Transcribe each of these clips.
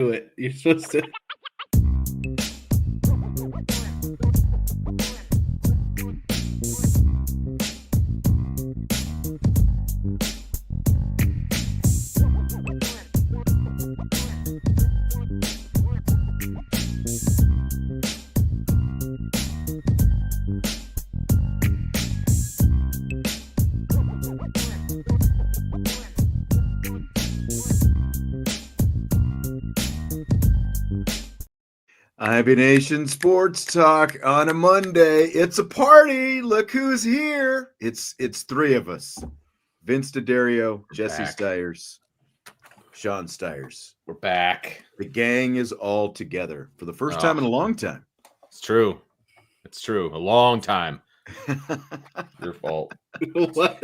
do it. You're supposed to. IB Nation Sports Talk on a Monday. It's a party. Look who's here. It's three of us. Vince D'Addario, Jesse Stiers, Sean Stiers. We're back. The gang is all together for the first time in a long time. It's true. It's true. A long time. Your fault. What?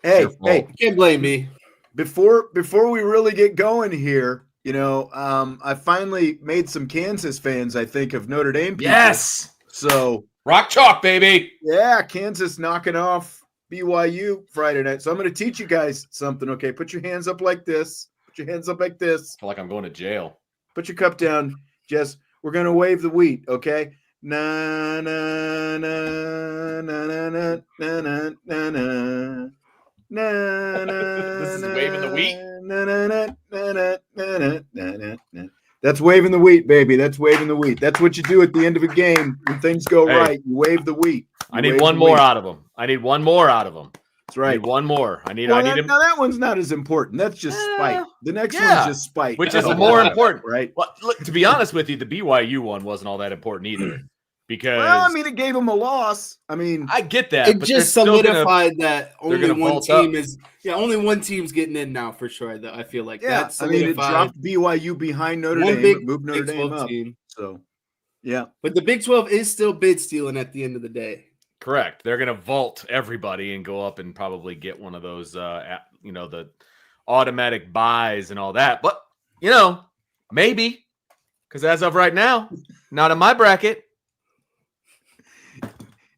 Hey, you can't blame me. Before we really get going here, you know, I finally made some Kansas fans, I think, of Notre Dame people. Yes. So rock chalk, baby. Yeah, Kansas knocking off BYU Friday night. So I'm going to teach you guys something, okay? Put your hands up like this. Put your hands up like this. I feel like I'm going to jail. Put your cup down, Jess. We're going to wave the wheat, okay? Na na na na na na na na na na. This is waving the wheat. That's waving the wheat, baby. That's waving the wheat. That's what you do at the end of a game when things go right. You wave the wheat. I need one more out of them. I need one more out of them. That's right. I need one more. I need him. Now that one's not as important. That's just spite. The next one's just spite. Which is more important, right? Well, look, to be honest with you, the BYU one wasn't all that important either. Because I mean, it gave them a loss. I mean, I get that. It just solidified that only one team is. Yeah, only one team's getting in now for sure. I feel like that's. I mean, it dropped BYU behind Notre Dame. It moved Notre Dame up. Team. So, yeah. But the Big 12 is still bid stealing at the end of the day. Correct. They're going to vault everybody and go up and probably get one of those, the automatic buys and all that. But maybe because as of right now, not in my bracket.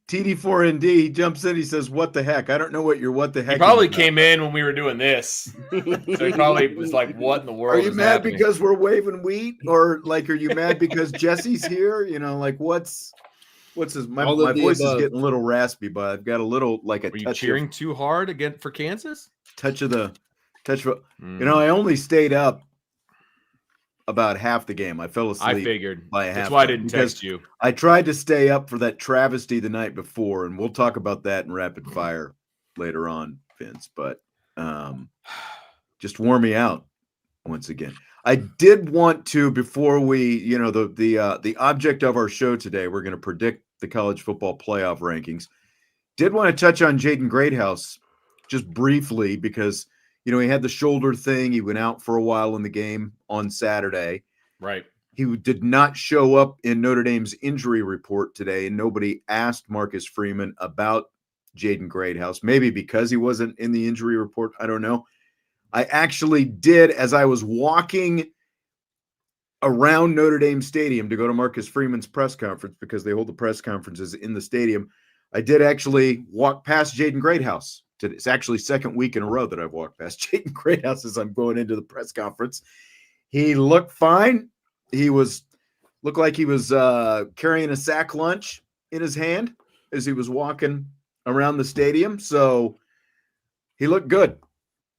TD4ND, he jumps in. He says, "What the heck?" I don't know what the heck. He probably came in when we were doing this, so he probably was like, "What in the world?" Are you mad because we're waving wheat, or like, are you mad because Jesse's here? You know, like what's his? My voice is getting a little raspy, but I've got a little like a. Were you cheering too hard again for Kansas? Touch of. You know, I only stayed up about half the game. I fell asleep. I figured. By half. That's why I didn't text you. I tried to stay up for that travesty the night before, and we'll talk about that in rapid fire later on, Vince. But just wore me out once again. I did want to, before we, the object of our show today, we're going to predict the college football playoff rankings. Did want to touch on Jaden Greathouse just briefly because he had the shoulder thing. He went out for a while in the game on Saturday. Right. He did not show up in Notre Dame's injury report today, and nobody asked Marcus Freeman about Jaden Greathouse, maybe because he wasn't in the injury report. I don't know. I actually did, as I was walking around Notre Dame Stadium to go to Marcus Freeman's press conference, because they hold the press conferences in the stadium, I did actually walk past Jaden Greathouse. It's actually second week in a row that I've walked past Jaden Greathouse as I'm going into the press conference. He looked fine. He looked like he was carrying a sack lunch in his hand as he was walking around the stadium. So he looked good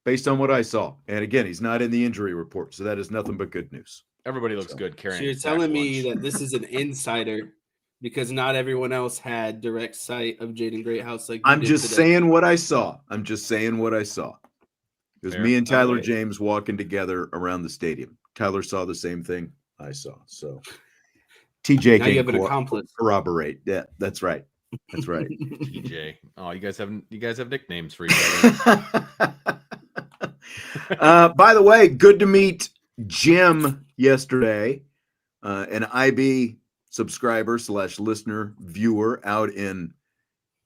based on what I saw. And again, he's not in the injury report, so that is nothing but good news. Everybody looks good carrying. So you're telling me that this is an insider because not everyone else had direct sight of Jaden Greathouse. I'm just saying what I saw. It was me and Tyler James walking together around the stadium. Tyler saw the same thing I saw. So TJ can corroborate. Yeah, that's right. That's right. TJ. Oh, you guys have nicknames for each other. By the way, good to meet Jim yesterday, an IB subscriber / listener viewer out in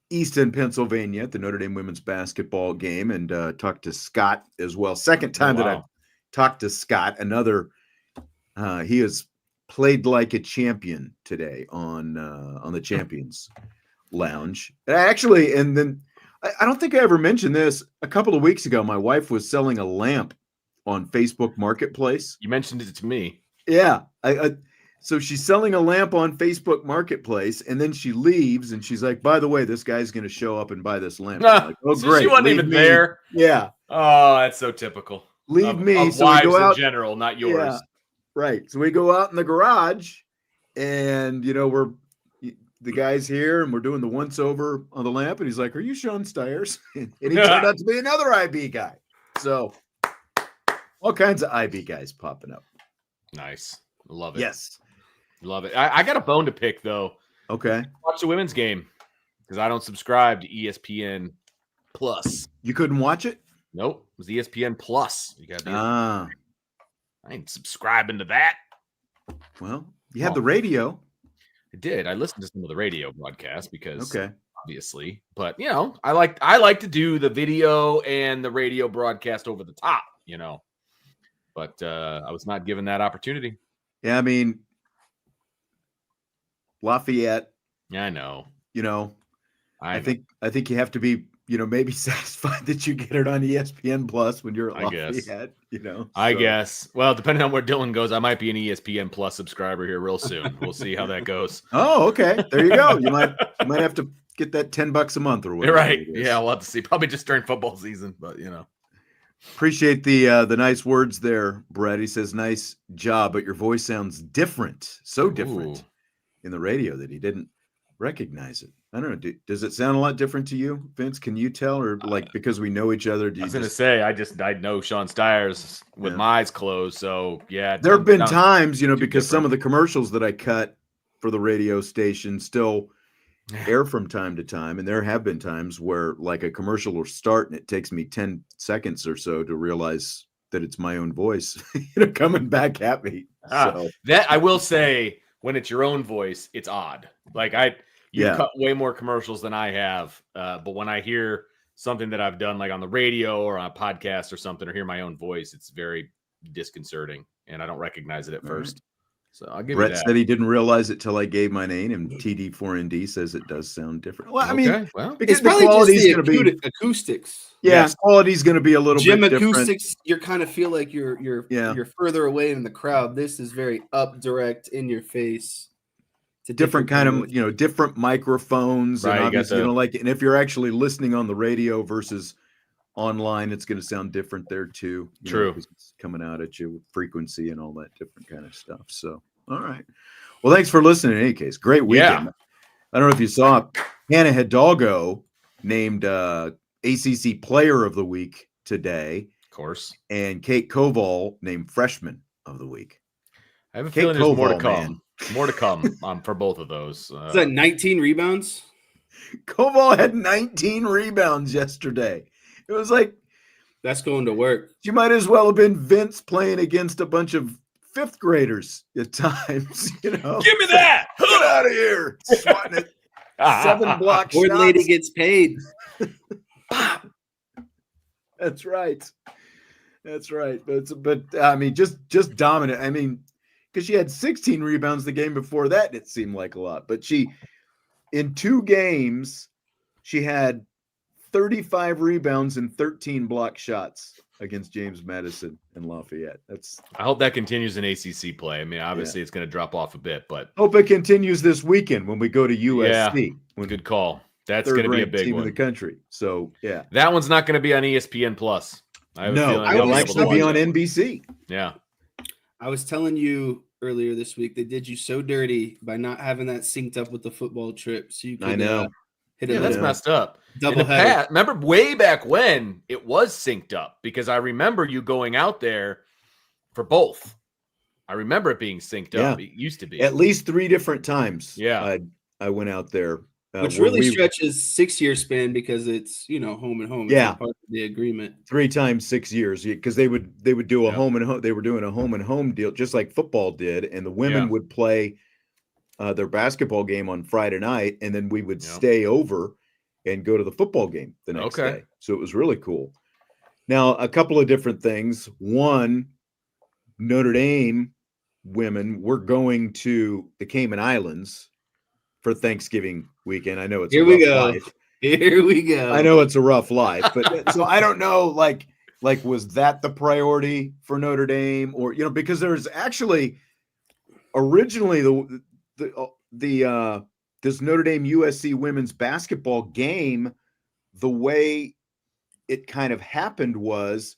Easton, Pennsylvania at the Notre Dame women's basketball game, and talked to Scott as well. Second time that I've talked to Scott. Another, he has played like a champion today on the Champions Lounge. Actually, and then I don't think I ever mentioned this. A couple of weeks ago, my wife was selling a lamp on Facebook Marketplace. You mentioned it to me. Yeah. So she's selling a lamp on Facebook Marketplace, and then she leaves, and she's like, "By the way, this guy's going to show up and buy this lamp." I'm like, "Oh, So great! she wasn't Leave even me." there. Yeah, Oh, that's so typical. leave me. Of So we wives go in out. general, not Yeah, yours. right. So we go out in the garage, and the guy's here, and we're doing the once over on the lamp, and he's like, "Are you Sean Stiers?" And he turned out to be another IB guy. So all kinds of IB guys popping up. Nice. Love it. Yes. Love it. I got a bone to pick, though. Okay. Watch the women's game because I don't subscribe to ESPN Plus. You couldn't watch it? Nope. It was ESPN Plus. You got to be. Ah. I ain't subscribing to that. Well, you had the radio. I did. I listened to some of the radio broadcasts because obviously, but I like to do the video and the radio broadcast over the top, but I was not given that opportunity. Yeah, I mean, Lafayette. Yeah, I know. I think you have to be, maybe satisfied that you get it on ESPN Plus when you're at Lafayette. I guess. Well, depending on where Dylan goes, I might be an ESPN Plus subscriber here real soon. We'll see how that goes. Oh, okay. There you go. You might have to get that $10 a month or whatever. Right. Yeah, we'll have to see. Probably just during football season, but Appreciate the nice words there, Brett. He says, "Nice job, but your voice sounds different, so different in the radio that he didn't recognize it." I don't know. Does it sound a lot different to you, Vince? Can you tell, or because we know each other? I was going to say, I know Sean Stiers with my eyes closed. So yeah, there have been times, because some of the commercials that I cut for the radio station still air from time to time, and there have been times where like a commercial will start and it takes me 10 seconds or so to realize that it's my own voice coming back at me. So. That I will say, when it's your own voice, it's odd. Like you've cut way more commercials than I have, but when I hear something that I've done like on the radio or on a podcast or something, or hear my own voice, it's very disconcerting and I don't recognize it at first. So I'll give Brett you that. said he didn't realize it till I gave my name, and TD4ND says it does sound different. Well, I mean, because the quality is going to be acoustics. Yeah, quality is going to be a little bit different. Acoustics, you kind of feel like you're further away in the crowd. This is very up, direct, in your face. It's a different kind of different microphones, right, and obviously, and if you're actually listening on the radio versus online, it's going to sound different there too. True. It's coming out at you with frequency and all that different kind of stuff. So, all right. Well, thanks for listening. In any case, great weekend. Yeah. I don't know if you saw Hannah Hidalgo named ACC Player of the Week today. Of course. And Kate Koval named Freshman of the Week. I have a feeling there's more to come. Man. More to come for both of those. Is that 19 rebounds? Koval had 19 rebounds yesterday. It was like, that's going to work. You might as well have been Vince playing against a bunch of fifth graders at times. Give me that. Get out of here. Swatting it. 7 block shots. Board lady gets paid. That's right. That's right. But I mean, just dominant. I mean, because she had 16 rebounds the game before that, and it seemed like a lot. But in 2 games, she had 35 rebounds and 13 block shots against James Madison and Lafayette. I hope that continues in ACC play. I mean, obviously it's going to drop off a bit, but hope it continues this weekend when we go to USC. Yeah, good call. That's going to be a big team one in the country. So yeah, that one's not going to be on ESPN Plus. It'll actually be on NBC. Yeah, I was telling you earlier this week they did you so dirty by not having that synced up with the football trip. So you could, I know. That's messed up. Double remember way back when it was synced up, because I remember you going out there for both. I remember it being synced up. It used to be at least 3 different times. Yeah, I went out there, which really stretches 6-year span because it's home and home. It's part of the agreement. 3 times 6 years, because they would do a home and home. They were doing a home and home deal just like football did, and the women would play their basketball game on Friday night, and then we would stay over and go to the football game the next day. So it was really cool. Now, a couple of different things. One, Notre Dame women, we're going to the Cayman Islands for Thanksgiving weekend. I know it's Here we go. I know it's a rough life, but so I don't know, like was that the priority for Notre Dame, or because there's actually originally this Notre Dame USC women's basketball game, the way it kind of happened was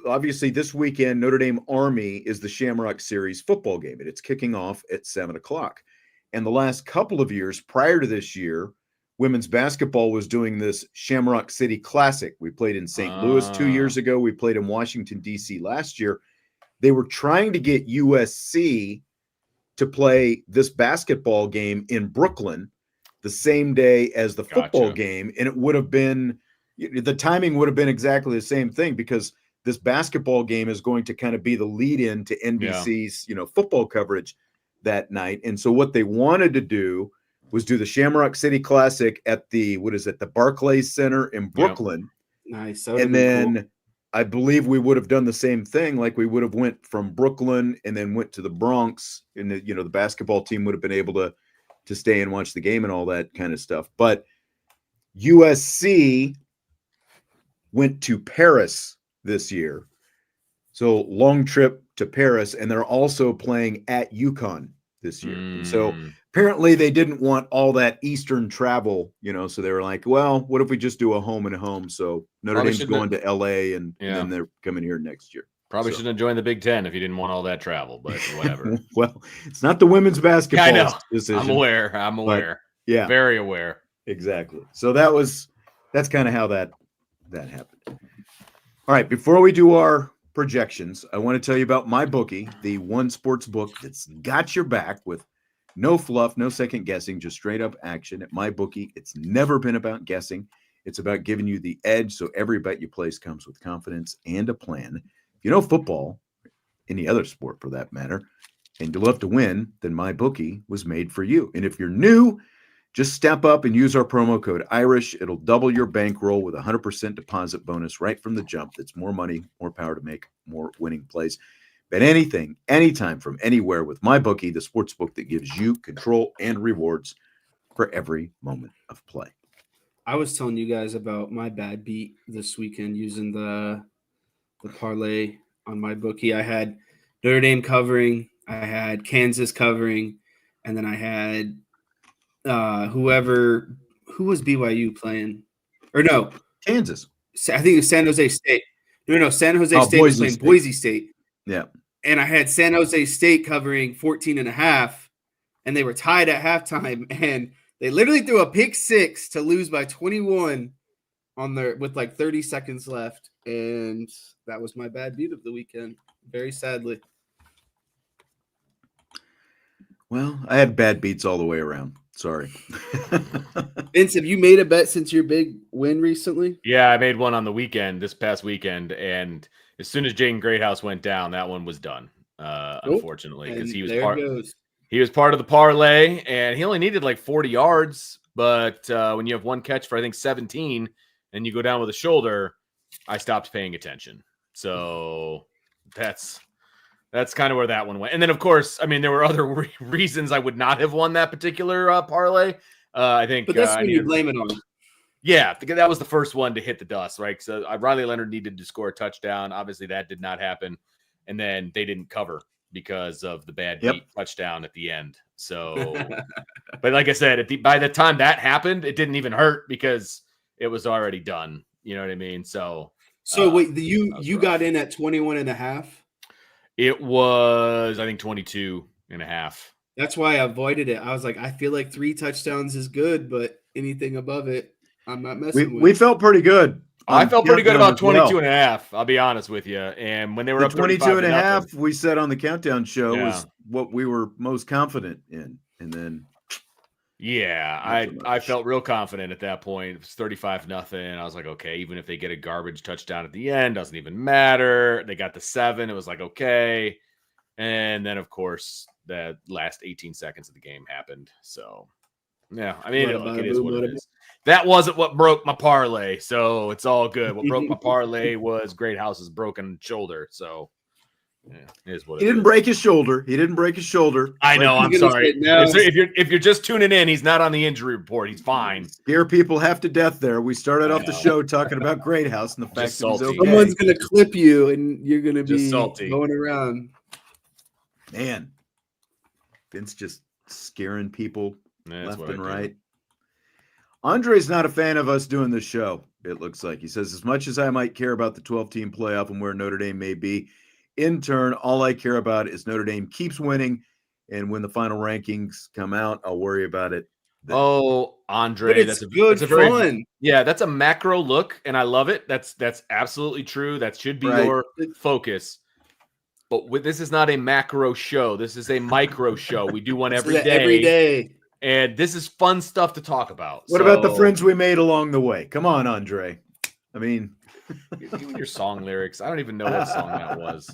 obviously this weekend, Notre Dame Army is the Shamrock Series football game, and it's kicking off at 7:00. And the last couple of years prior to this year, women's basketball was doing this Shamrock City Classic. We played in St. Louis 2 years ago. We played in Washington, D.C. last year. They were trying to get USC to play this basketball game in Brooklyn the same day as the football game. And it would have been, the timing would have been exactly the same thing, because this basketball game is going to kind of be the lead in to NBC's, football coverage that night. And so what they wanted to do was do the Shamrock City Classic at the Barclays Center in Brooklyn. Yep. Nice. And then cool. I believe we would have done the same thing. Like we would have went from Brooklyn and then went to the Bronx, and the basketball team would have been able to stay and watch the game and all that kind of stuff. But USC went to Paris this year. So long trip to Paris, and they're also playing at UConn this year. And so apparently they didn't want all that Eastern travel, so they were like, well, what if we just do a home and a home? So Notre Dame's going to LA and then they're coming here next year. Probably shouldn't have joined the Big Ten if you didn't want all that travel, but whatever. Well, it's not the women's basketball decision. I'm aware. Yeah. Very aware. Exactly. So that's kind of how that happened. All right. Before we do our projections, I want to tell you about MyBookie, the one sports book that's got your back with no fluff, no second guessing, just straight up action. At MyBookie, it's never been about guessing. It's about giving you the edge, so every bet you place comes with confidence and a plan. If you know football, any other sport for that matter, and you love to win, then MyBookie was made for you. And if you're new, just step up and use our promo code IRISH. It'll double your bankroll with a 100% deposit bonus right from the jump. That's more money, more power to make more winning plays. Bet anything, anytime, from anywhere with MyBookie, the sports book that gives you control and rewards for every moment of play. I was telling you guys about my bad beat this weekend using the parlay on MyBookie. I had Notre Dame covering, I had Kansas covering, and then I had who was BYU playing? Or no, Kansas. I think it was San Jose State. No, San Jose State was playing Boise State. Yeah. And I had San Jose State covering 14.5, and they were tied at halftime, and they literally threw a pick six to lose by 21 with like 30 seconds left. And that was my bad beat of the weekend, very sadly. Well, I had bad beats all the way around. Sorry. Vince, have you made a bet since your big win recently? Yeah, I made one on the weekend, this past weekend, and as soon as Jaden Greathouse went down, that one was done. Unfortunately, because he was part of the parlay, and he only needed like 40 yards. But when you have one catch for I think 17, and you go down with a shoulder, I stopped paying attention. So that's kind of where that one went. And then, of course, I mean, there were other reasons I would not have won that particular parlay. I think, but that's when you blame it on. Yeah, that was the first one to hit the dust, right? So Riley Leonard needed to score a touchdown. Obviously, that did not happen. And then they didn't cover because of the bad beat touchdown at the end. So, but like I said, by the time that happened, it didn't even hurt because it was already done. You know what I mean? So wait, you got in at 21.5? It was, I think, 22.5. That's why I avoided it. I was like, I feel like 3 touchdowns is good, but anything above it, I'm not messing with. We felt pretty good. I felt pretty good about 22.5. I'll be honest with you. And when they were up 22.5, we said on the countdown show was what we were most confident in. And then, I felt real confident at that point. It was 35-0. I was like, okay, even if they get a garbage touchdown at the end, doesn't even matter. They got the 7. It was like, okay. And then, of course, the last 18 seconds of the game happened. So, yeah, I mean, it is what it is. That wasn't what broke my parlay, so it's all good. What broke my parlay was Greathouse's broken shoulder. So, yeah, it is what it is. He didn't break his shoulder. I know. I'm sorry. If you're just tuning in, he's not on the injury report. He's fine. Scare people half to death there. We started off the show talking about Greathouse and the fact that he's okay. Someone's going to clip you, and you're going to be going around. Man, Vince just scaring people That's left what I and do. right. Andre's not a fan of us doing this show, it looks like. He says, as much as I might care about the 12-team playoff and where Notre Dame may be, in turn, all I care about is Notre Dame keeps winning. And when the final rankings come out, I'll worry about it then. Oh, Andre, But it's good fun. Yeah, that's a macro look, and I love it. That's absolutely true. That should be Right. your focus. But this is not a macro show. This is a micro show. We do one every day. Every day. And this is fun stuff to talk about. What about the friends we made along the way? Come on, Andre. I mean, you and your song lyrics. I don't even know what song that was.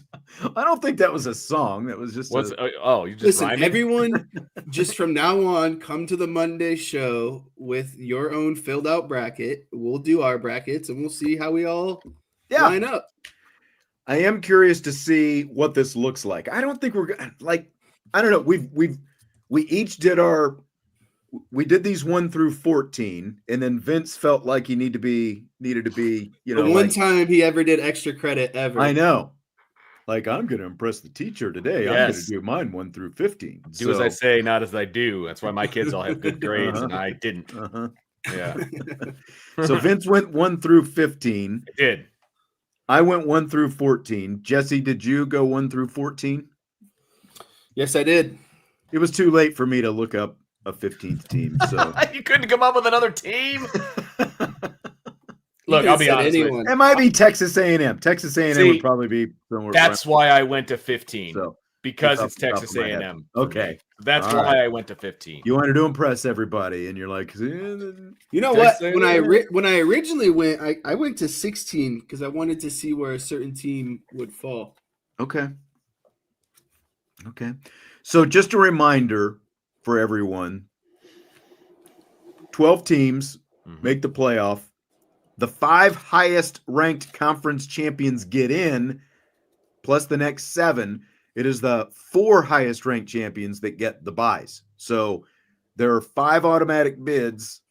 I don't think that was a song. That was just you just listen. rhyming? Everyone, just from now on, come to the Monday show with your own filled out bracket. We'll do our brackets and we'll see how we all line up. I am curious to see what this looks like. I don't think we're like, I don't know. We each did we did these 1 through 14, and then Vince felt like he needed to be, the one time he ever did extra credit ever. I know. Like, I'm going to impress the teacher today. Yes. I'm going to do mine 1 through 15. Do as I say, not as I do. That's why my kids all have good grades and I didn't. Yeah. So Vince went 1 through 15. I did. I went 1 through 14. Jesse, did you go 1 through 14? Yes, I did. It was too late for me to look up a 15th team. So you couldn't come up with another team? Look, I'll be honest with you. It might be Texas A&M. Texas A&M would probably be somewhere. That's why I went to 15. So, because it's Texas A&M. Okay. That's all why right. I went to 15. You wanted to impress everybody, and you're like, you know what? When I originally went, I went to 16 because I wanted to see where a certain team would fall. Okay. So just a reminder for everyone, 12 teams make the playoff. The 5 highest ranked conference champions get in, plus the next 7. It is the 4 highest ranked champions that get the buys. So there are 5 automatic bids,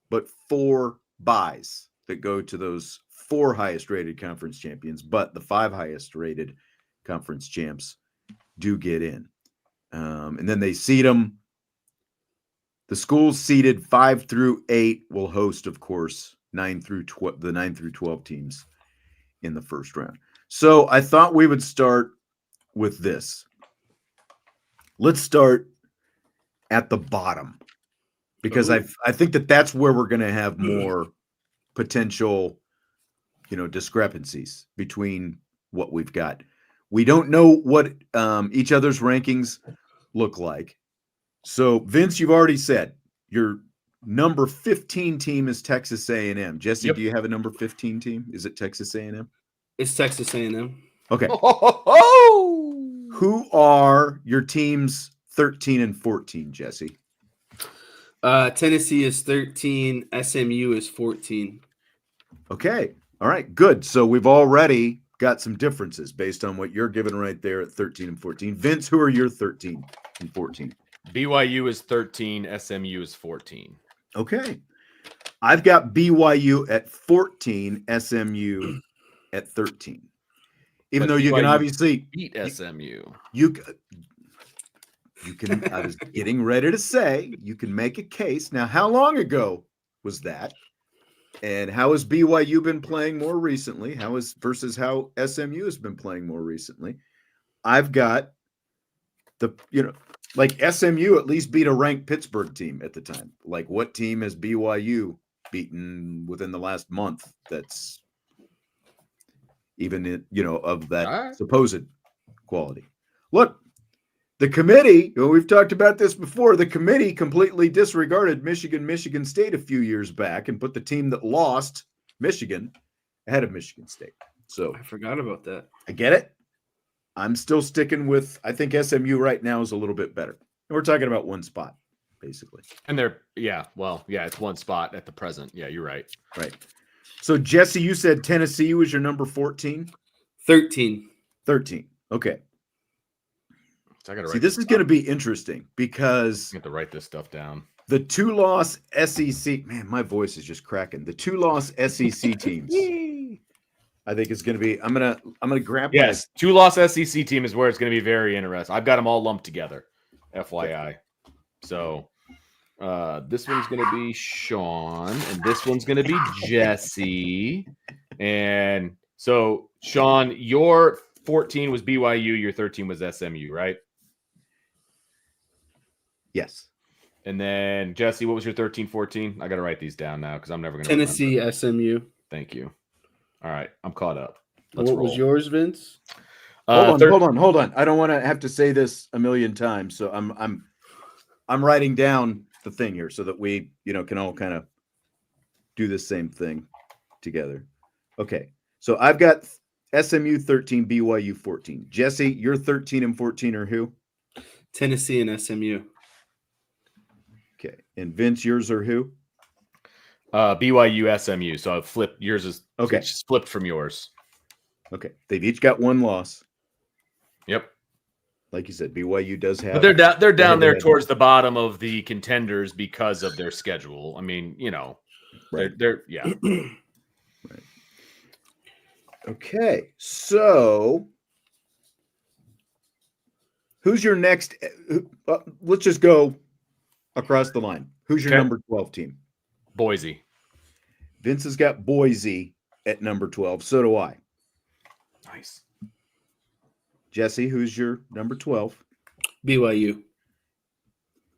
but 4 buys that go to those 4 highest rated conference champions. But the 5 highest rated conference champs do get in. And then they seed them. The schools seeded 5 through 8 will host, of course, 9 through 12 teams in the first round. So I thought we would start with this. Let's start at the bottom, because I think that's where we're going to have more potential, discrepancies between what we've got. We don't know what each other's rankings look like. So, Vince, you've already said your number 15 team is Texas A&M. Jesse, do you have a number 15 team? Is it Texas A&M? It's Texas A&M. Okay. Who are your teams 13 and 14, Jesse? Tennessee is 13. SMU is 14. Okay. All right. Good. So we've already got some differences based on what you're giving right there at 13 and 14. Vince, who are your 13 and 14? BYU is 13. SMU is 14. Okay. I've got BYU at 14, SMU at 13. Even though you can obviously beat SMU. You can, I was getting ready to say, you can make a case. Now, how long ago was that? And how has BYU been playing more recently? Versus how SMU has been playing more recently? I've got like SMU at least beat a ranked Pittsburgh team at the time. Like, what team has BYU beaten within the last month that's even of that supposed quality? Look, the committee, we've talked about this before, the committee completely disregarded Michigan State a few years back and put the team that lost, Michigan, ahead of Michigan State. So I forgot about that. I get it. I'm still sticking with, I think SMU right now is a little bit better. And we're talking about one spot, basically. And it's one spot at the present. Yeah, you're right. Right. So, Jesse, you said Tennessee was your number 14? 13. 13. Okay. So I gotta See, this is going to be interesting because I have to write this stuff down. The 2-loss SEC, man, my voice is just cracking. The 2-loss SEC teams I think it's going to be. I'm gonna grab. Yes, 2-loss SEC team is where it's going to be very interesting. I've got them all lumped together, FYI. So this one's going to be Sean, and this one's going to be Jesse. And so, Sean, your 14 was BYU, your 13 was SMU, right? Yes. And then, Jesse, what was your 13, 14? I got to write these down now because I'm never going to Tennessee, remember. SMU. Thank you. All right, I'm caught up. What was yours, Vince? Hold on. I don't want to have to say this a million times, so I'm writing down the thing here so that we, can all kind of do the same thing together. Okay. So I've got SMU 13, BYU 14. Jesse, your 13 and 14 are who? Tennessee and SMU. Okay. And Vince, yours are who? BYU, SMU. So I've flipped. Yours is okay. It's flipped from yours. Okay. They've each got one loss. Yep. Like you said, BYU does have. But they're down there towards the bottom of the contenders because of their schedule. I mean, right. they're yeah. Right. Okay. So who's your next? Let's just go across the line. Who's your number 12 team? Boise. Vince has got Boise at number 12. So do I. Nice. Jesse, who's your number 12? BYU.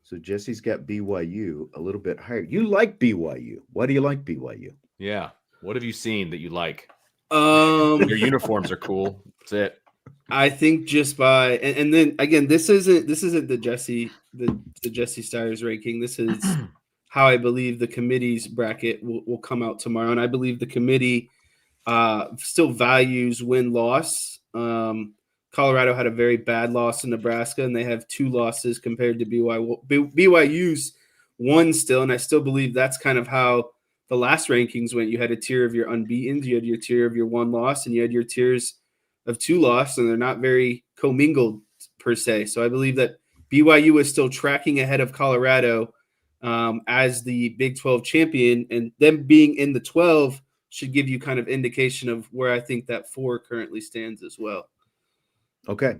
So Jesse's got BYU a little bit higher. You like BYU. Why do you like BYU? Yeah. What have you seen that you like? Your uniforms are cool. That's it. I think just by and then again, this isn't the Jesse Steyer's ranking. This is how I believe the committee's bracket will come out tomorrow, and I believe the committee still values win-loss. Colorado had a very bad loss in Nebraska, and they have 2 losses compared to BYU's 1 still, and I still believe that's kind of how the last rankings went. You had a tier of your unbeatens, you had your tier of your 1 loss, and you had your tiers of 2 loss, and they're not very commingled per se. So I believe that BYU is still tracking ahead of Colorado as the Big 12 champion, and them being in the 12 should give you kind of indication of where I think that 4 currently stands as well. Okay.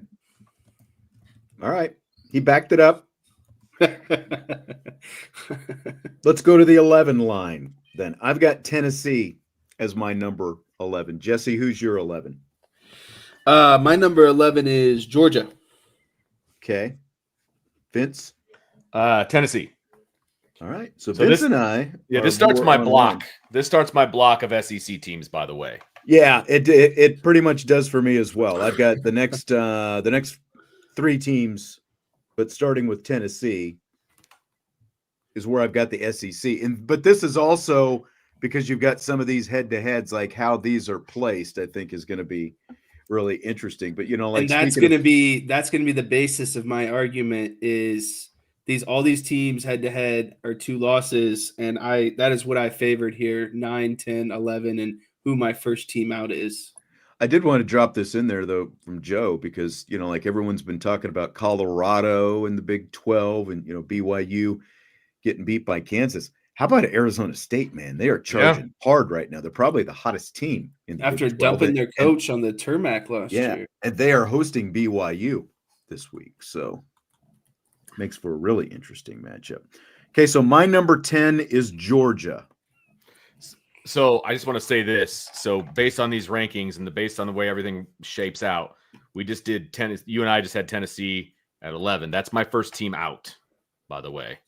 All right. He backed it up. Let's go to the 11 line then. I've got Tennessee as my number 11. Jesse, who's your 11? My number 11 is Georgia. Okay. Vince? Tennessee. All right. So Vince and I. Yeah, this starts my block. This starts my block of SEC teams, by the way. Yeah, it pretty much does for me as well. I've got the next 3 teams, but starting with Tennessee is where I've got the SEC. But this is also because you've got some of these head-to-heads, like how these are placed, I think is going to be really interesting. But and that's going to be the basis of my argument is all these teams head-to-head are 2 losses, and that is what I favored here, 9, 10, 11, and who my first team out is. I did want to drop this in there, though, from Joe, because, like everyone's been talking about Colorado and the Big 12 and, BYU getting beat by Kansas. How about Arizona State, man? They are charging hard right now. They're probably the hottest team in the after Big 12. Dumping their coach on the Tarmac last year. And they are hosting BYU this week. So makes for a really interesting matchup. Okay, so my number 10 is Georgia. So I just want to say this. So based on these rankings and based on the way everything shapes out, we just did you and I just had Tennessee at 11. That's my first team out, by the way.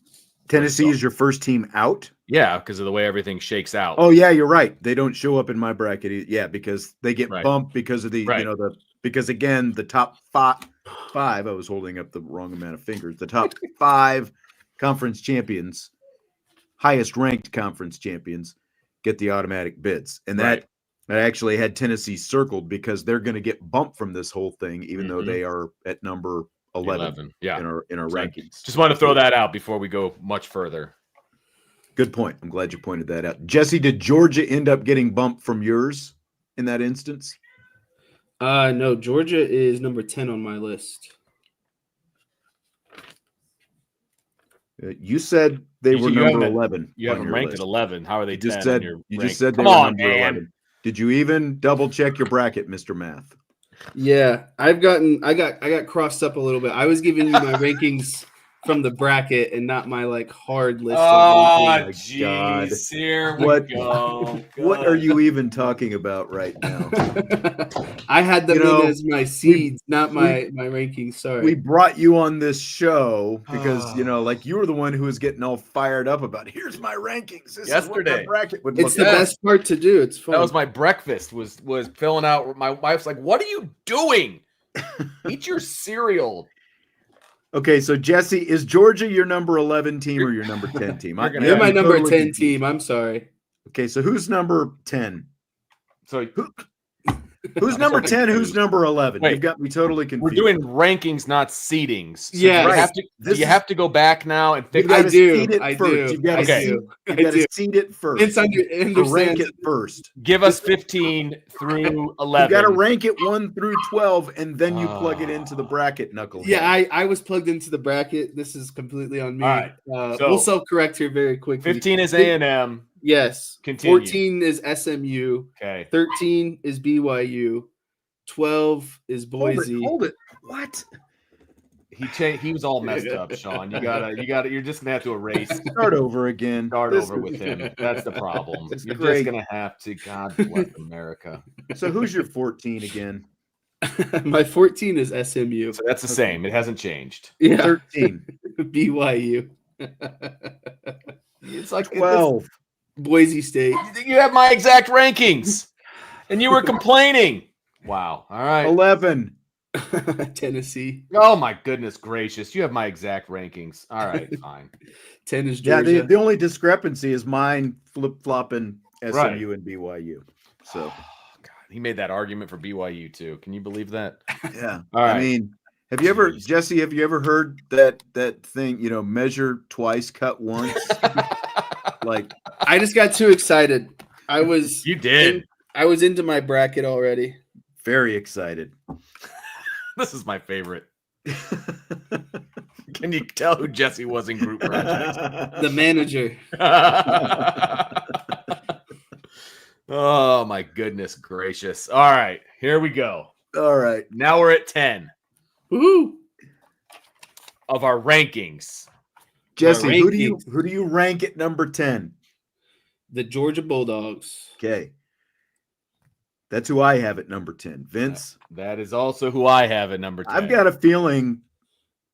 Tennessee is your first team out? Yeah, because of the way everything shakes out. Oh, yeah, you're right. They don't show up in my bracket. Yeah, because they get bumped because of the, because again, the top five, I was holding up the wrong amount of fingers. The top 5 conference champions, highest ranked conference champions, get the automatic bids. And that actually had Tennessee circled because they're going to get bumped from this whole thing, even though they are at number 11 in our rankings. Just want to throw that out before we go much further. Good point. I'm glad you pointed that out. Jesse, did Georgia end up getting bumped from yours in that instance? No, Georgia is number 10 on my list. You said they were number 11. You have them ranked at 11. How are they 10 on your You just rank? said Come they were on, number man. 11. Did you even double check your bracket, Mr. Math? Yeah, I got crossed up a little bit. I was giving you my rankings from the bracket and not my like hard list. Oh, God. jeez. Here What- we go. What are Good. you even talking about right now? I had them You know, in as my seeds, not my rankings. Sorry. We brought you on this show because, like you were the one who was getting all fired up about, here's my rankings. This is what my Yesterday. bracket would It's look the like. best part to do. It's fun. That was my breakfast. Was filling out. My wife's like, "What are you doing? Eat your cereal." Okay, so Jesse, is Georgia your number 11 team or your number 10 team? You're my I'm number totally 10 confused. team. I'm sorry. Okay, so who's number 10? So Who's I'm number so 10? Who's confused. number 11? Wait, You've got me totally confused. we're doing rankings, not seedings. So Yeah, do you right. have to. Do you have to go back now and fix? You've got I to do. seed it I first. do. You've got to Okay. seed, I you've got to do. seed it first. It's Or rank understands. it first. Give us 15 through You've 11. got to rank it 1 through 12, and then you plug it into the bracket, knucklehead. Yeah, I was plugged into the bracket. This is completely on me. All right. So- we'll self-correct here very quickly. 15 is A&M. Yes. Continue. 14 is SMU. Okay. 13 is BYU. 12 is Boise. Hold it. What? He was all messed up, Sean. You gotta. You're just gonna have to erase. Start over again. Start This over is- with him. That's the problem. It's You're great. just gonna have to. God bless America. So who's your 14 again? My 14 is SMU. So that's the same. It hasn't changed. Yeah. 13. BYU. It's like 12. Boise State. You have my exact rankings, and you were complaining. Wow. All right. 11. Tennessee. Oh my goodness gracious! You have my exact rankings. All right, fine. 10 is Yeah, Georgia. the only discrepancy is mine flip-flopping SMU Right. and BYU. So, Oh, God, he made that argument for BYU too. Can you believe that? yeah. All right. I mean, have you ever, Jeez. Jesse, have you ever heard that thing, measure twice, cut once? Like, I just got too excited. I was You did. I was into my bracket already. very excited. This is my favorite. Can you tell who Jesse was in group projects? The manager. Oh my goodness gracious! All right, here we go. All right. Now we're at 10 Woo! of our rankings. Jesse, My who rankings. do you rank at number 10? The Georgia Bulldogs. Okay. That's who I have at number 10. Vince, That is also who I have at number 10. I've got a feeling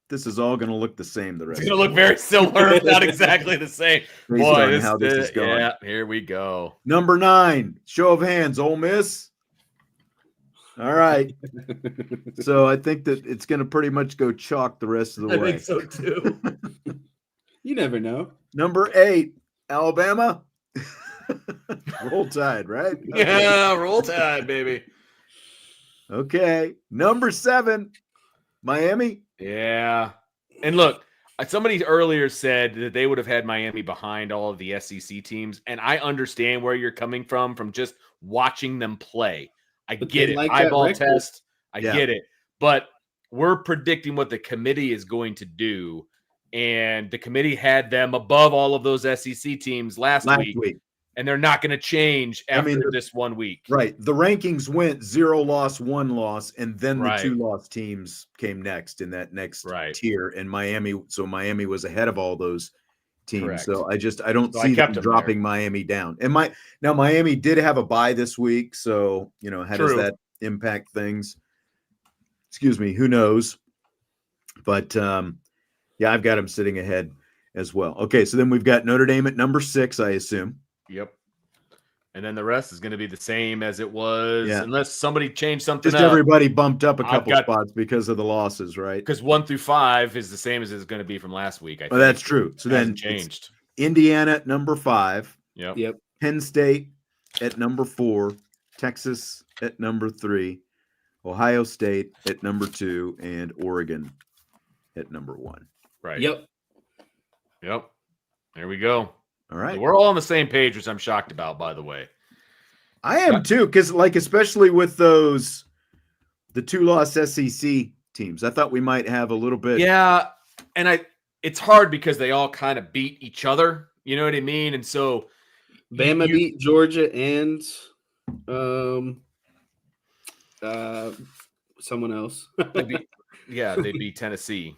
this is all going to look the same the rest It's of gonna look very similar, if not exactly the same. Based Boy, on how this is going. Yeah, here we go. Number 9, show of hands, Ole Miss. All right. So I think that it's going to pretty much go chalk the rest of the I way. think so too. You never know. Number 8, Alabama. Roll Tide, right? Yeah, roll tide, baby. Okay. Number 7, Miami. Yeah. And look, somebody earlier said that they would have had Miami behind all of the SEC teams, and I understand where you're coming from just watching them play. I But get they it. like that Eyeball record. test. I Yeah. get it. But we're predicting what the committee is going to do, and the committee had them above all of those SEC teams last week, and they're not going to change after this 1 week. Right. The rankings went 0 loss, 1 loss, and then the Right. 2 loss teams came next in that next Right. tier. And Miami was ahead of all those teams. Correct. So I don't So I see kept them them dropping Miami down. And now Miami did have a bye this week, so how does True. that impact things? Excuse me, who knows? But yeah, I've got them sitting ahead as well. Okay, so then we've got Notre Dame at number 6, I assume. Yep. And then the rest is going to be the same as it was, Yeah. unless somebody changed something Just up. everybody bumped up a I've couple got- spots because of the losses, right? Because 1 through 5 is the same as it's going to be from last week. I think. Oh, that's true. So It then hasn't it's changed. Indiana at number 5, Yep. Yep. Penn State at number 4, Texas at number 3, Ohio State at number 2, and Oregon at number 1. Right. Yep. Yep. There we go. All right. We're all on the same page, which I'm shocked about, by the way. I am too, because especially with the 2-loss SEC teams, I thought we might have a little bit. Yeah. And it's hard because they all kind of beat each other. You know what I mean? And so Bama beat Georgia and Someone else. They'd be Tennessee.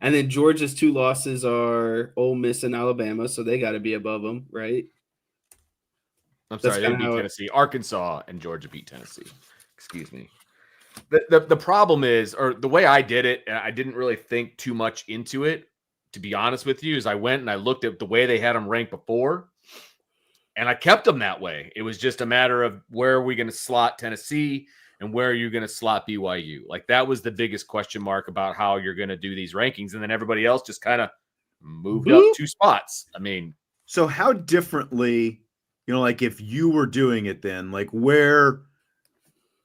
And then Georgia's 2 losses are Ole Miss and Alabama, so they got to be above them, right? I'm sorry, they beat Tennessee. Arkansas and Georgia beat Tennessee. Excuse me. The problem is, or the way I did it, and I didn't really think too much into it, to be honest with you, is I went and I looked at the way they had them ranked before, and I kept them that way. It was just a matter of where are we going to slot Tennessee and where are you going to slot BYU? Like, that was the biggest question mark about how you're going to do these rankings. And then everybody else just kind of moved up 2 spots. I mean, so how differently, like if you were doing it then, like where,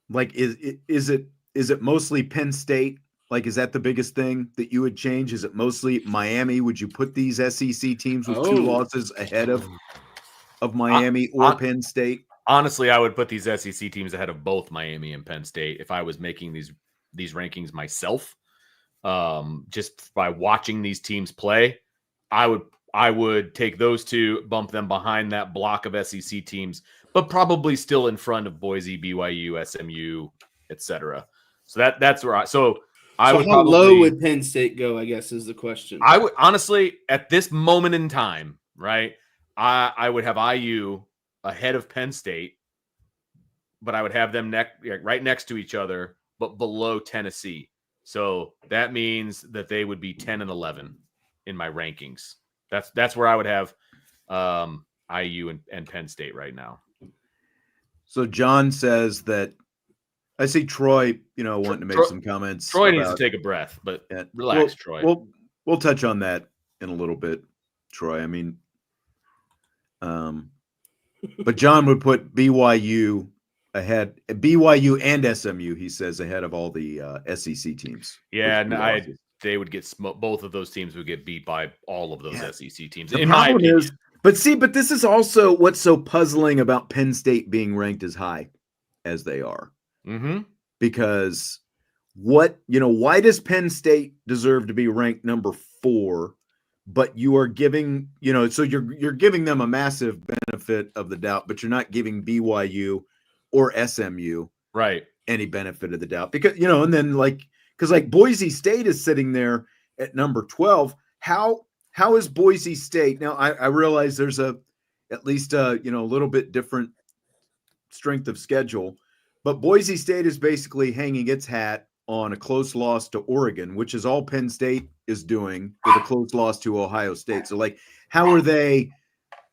like, is it mostly Penn State? Like, is that the biggest thing that you would change? Is it mostly Miami? Would you put these SEC teams with 2 losses ahead of Miami or Penn State? Honestly, I would put these SEC teams ahead of both Miami and Penn State if I was making these rankings myself. Just by watching these teams play, I would take those 2, bump them behind that block of SEC teams, but probably still in front of Boise, BYU, SMU, etc. So that's where I would. How low would Penn State go, I guess, is the question. I would honestly, at this moment in time, right, I would have IU ahead of Penn State, but I would have them right next to each other, but below Tennessee. So that means that they would be 10 and 11 in my rankings. That's where I would have IU and Penn State right now. So John says that I see Troy, wanting to make some comments. Troy needs to take a breath, but relax, Troy. We'll touch on that in a little bit, Troy. I mean, but John would put BYU ahead, BYU and SMU, he says, ahead of all the SEC teams. Yeah, and they would get both of those teams would get beat by all of those SEC teams. The problem is, but this is also what's so puzzling about Penn State being ranked as high as they are. Mm-hmm. Because why does Penn State deserve to be ranked number 4? But you are giving, so you're giving them a massive benefit of the doubt, but you're not giving BYU or SMU any benefit of the doubt because, and then because Boise State is sitting there at number 12. How is Boise State? Now I realize there's at least a little bit different strength of schedule, but Boise State is basically hanging its hat on a close loss to Oregon, which is all Penn State is doing with a close loss to Ohio State. So how are they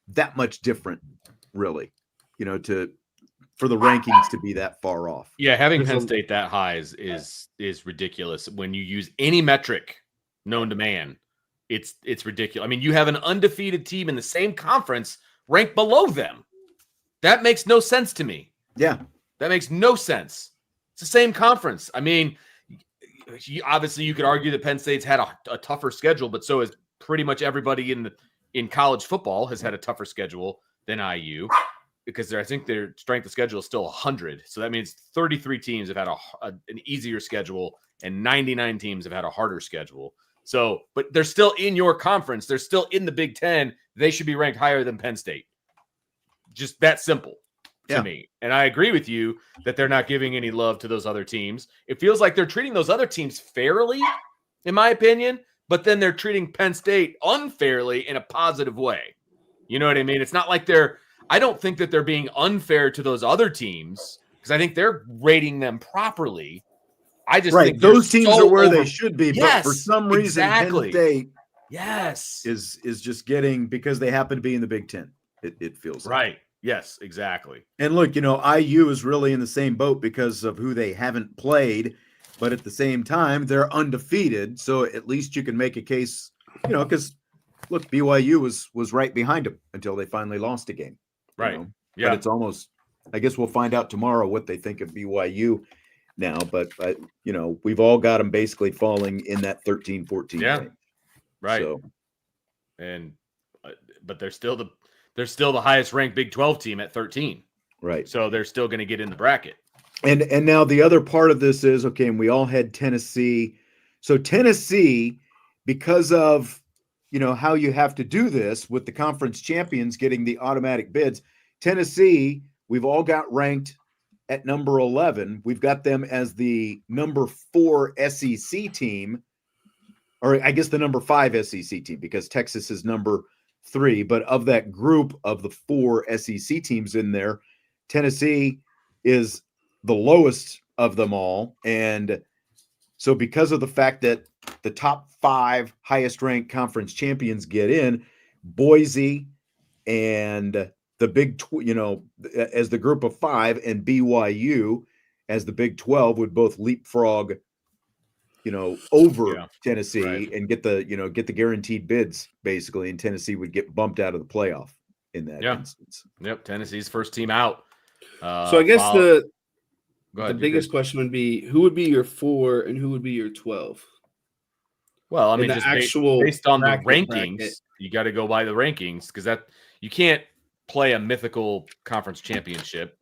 that much different really, for the rankings to be that far off? Yeah. Having Penn State that high is ridiculous. When you use any metric known to man, it's ridiculous. I mean, you have an undefeated team in the same conference ranked below them. That makes no sense to me. Yeah. That makes no sense. It's the same conference. I mean, obviously you could argue that Penn State's had a tougher schedule, but so has pretty much everybody in college football has had a tougher schedule than IU because I think their strength of schedule is still 100. So that means 33 teams have had an easier schedule and 99 teams have had a harder schedule. So, but they're still in your conference. They're still in the Big Ten. They should be ranked higher than Penn State. Just that simple. To me. And I agree with you that they're not giving any love to those other teams. It feels like they're treating those other teams fairly, in my opinion, but then they're treating Penn State unfairly in a positive way. You know what I mean? It's not like I don't think that they're being unfair to those other teams because I think they're rating them properly. I just think those teams are where they should be, but for some reason, Penn State is just getting, because they happen to be in the Big Ten. It feels like. Right. Yes, exactly. And look, IU is really in the same boat because of who they haven't played, but at the same time, they're undefeated. So at least you can make a case, because look, BYU was right behind them until they finally lost a game. Right. Yeah. But it's almost, I guess we'll find out tomorrow what they think of BYU now, but we've all got them basically falling in that 13-14 range. Right. So, but they're still the highest ranked Big 12 team at 13. Right. So they're still going to get in the bracket. And now the other part of this is, okay, and we all had Tennessee. So Tennessee, because of, how you have to do this with the conference champions getting the automatic bids, Tennessee we've all got ranked at number 11. We've got them as the number 4 SEC team, or I guess the number 5 SEC team, because Texas is number 3. But of that group of the 4 SEC teams in there, Tennessee is the lowest of them all. And so because of the fact that the top 5 highest ranked conference champions get in, Boise and the Big, as the group of 5, and BYU as the Big 12 would both leapfrog, over Tennessee, right, and get the guaranteed bids basically, and Tennessee would get bumped out of the playoff in that instance. Yep, Tennessee's first team out. So I guess the biggest question would be, who would be your 4 and who would be your 12? Well, I mean, just based on the rankings, bracket. You got to go by the rankings, because that you can't play a mythical conference championship.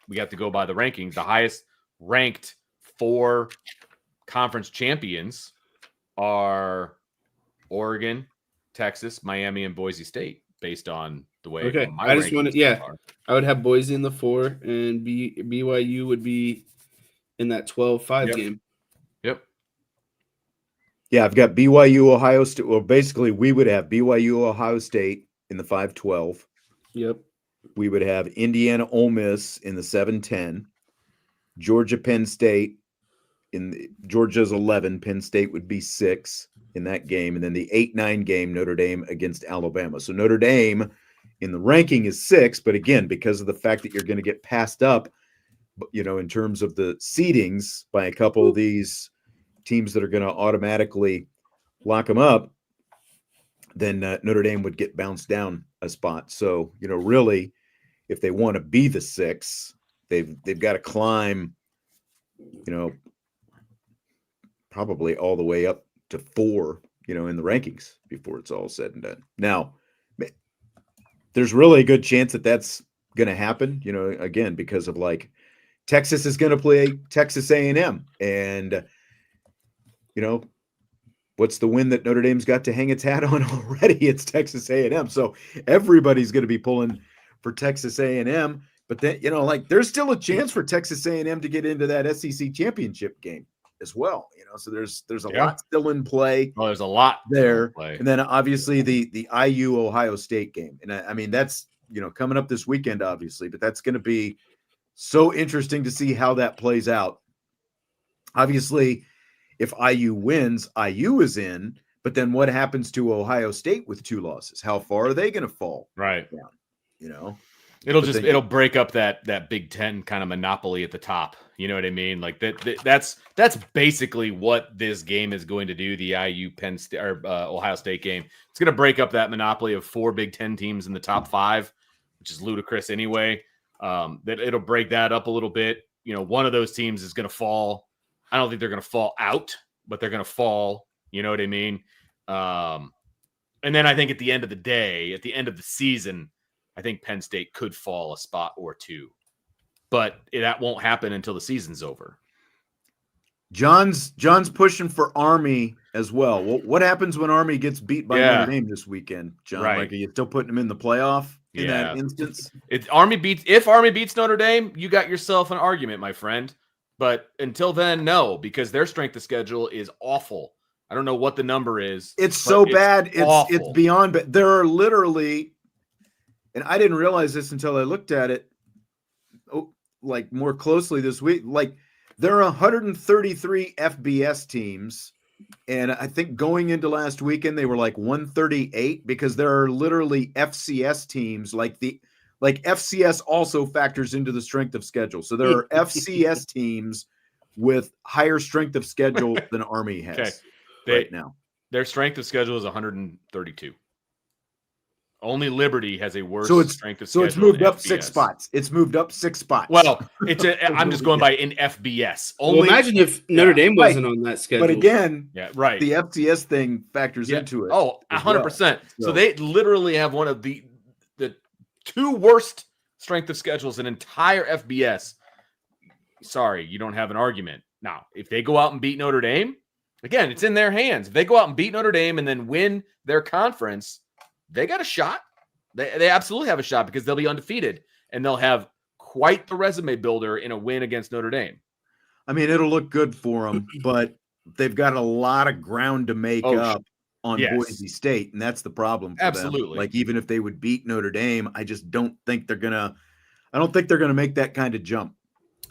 We have to go by the rankings. The highest ranked 4 conference champions are Oregon, Texas, Miami, and Boise State, based on the way. Okay, my I just rankings wanted, yeah, are. I would have Boise in the 4, and BYU would be in that 12-5 game. Yep. Yeah, I've got BYU, Ohio State. Well, basically, we would have BYU, Ohio State in the 5-12. Yep. We would have Indiana, Ole Miss in the 7-10. Georgia, Penn State Georgia's 11. Penn State would be 6 in that game, and then the 8-9 game, Notre Dame against Alabama. So Notre Dame in the ranking is 6, but again, because of the fact that you're going to get passed up, in terms of the seedings by a couple of these teams that are going to automatically lock them up, then Notre Dame would get bounced down a spot. So, really, if they want to be the 6, they've got to climb, probably all the way up to 4, in the rankings before it's all said and done. Now, there's really a good chance that that's going to happen, again, because of Texas is going to play Texas A&M, and what's the win that Notre Dame's got to hang its hat on already? It's Texas A&M. So everybody's going to be pulling for Texas A&M, but then, there's still a chance for Texas A&M to get into that SEC championship game as well. So there's a lot still in play. Well, there's a lot there. And then obviously the IU Ohio State game. And I mean, that's, coming up this weekend, obviously, but that's going to be so interesting to see how that plays out. Obviously, if IU wins, IU is in, but then what happens to Ohio State with 2 losses? How far are they going to fall? Right. Down, It'll break up that Big Ten kind of monopoly at the top. You know what I mean? Like that's basically what this game is going to do. The IU Penn State or Ohio State game. It's going to break up that monopoly of 4 Big Ten teams in the top 5, which is ludicrous anyway. That it'll break that up a little bit. One of those teams is going to fall. I don't think they're going to fall out, but they're going to fall. You know what I mean? And then I think at the end of the day, at the end of the season, I think Penn State could fall a spot or 2, but that won't happen until the season's over. John's pushing for Army as well. What happens when Army gets beat by Notre Dame this weekend, John? Right. Are you still putting them in the playoff in that instance? If Army beats Notre Dame, you got yourself an argument, my friend. But until then, no, because their strength of schedule is awful. I don't know what the number is. It's so bad. It's beyond. But there are literally, and I didn't realize this until I looked at it, more closely this week. There are 133 FBS teams, and I think going into last weekend they were 138, because there are literally FCS teams. FCS also factors into the strength of schedule. So there are FCS teams with higher strength of schedule than Army has right now. Their strength of schedule is 132. Only Liberty has a worse strength of schedule. So it's moved up 6 spots. It's moved up 6 spots. Well, I'm just going by in FBS. Imagine if Notre Dame wasn't on that schedule. But again, the FCS thing factors into it. Oh, 100%. So they literally have one of the 2 worst strength of schedules in entire FBS. Sorry, you don't have an argument. Now, if they go out and beat Notre Dame, again, it's in their hands. If they go out and beat Notre Dame and then win their conference, they got a shot. They absolutely have a shot, because they'll be undefeated and they'll have quite the resume builder in a win against Notre Dame. I mean, it'll look good for them, but they've got a lot of ground to make up on Boise State, and that's the problem for them. Like, even if they would beat Notre Dame, I just don't think they're gonna make that kind of jump.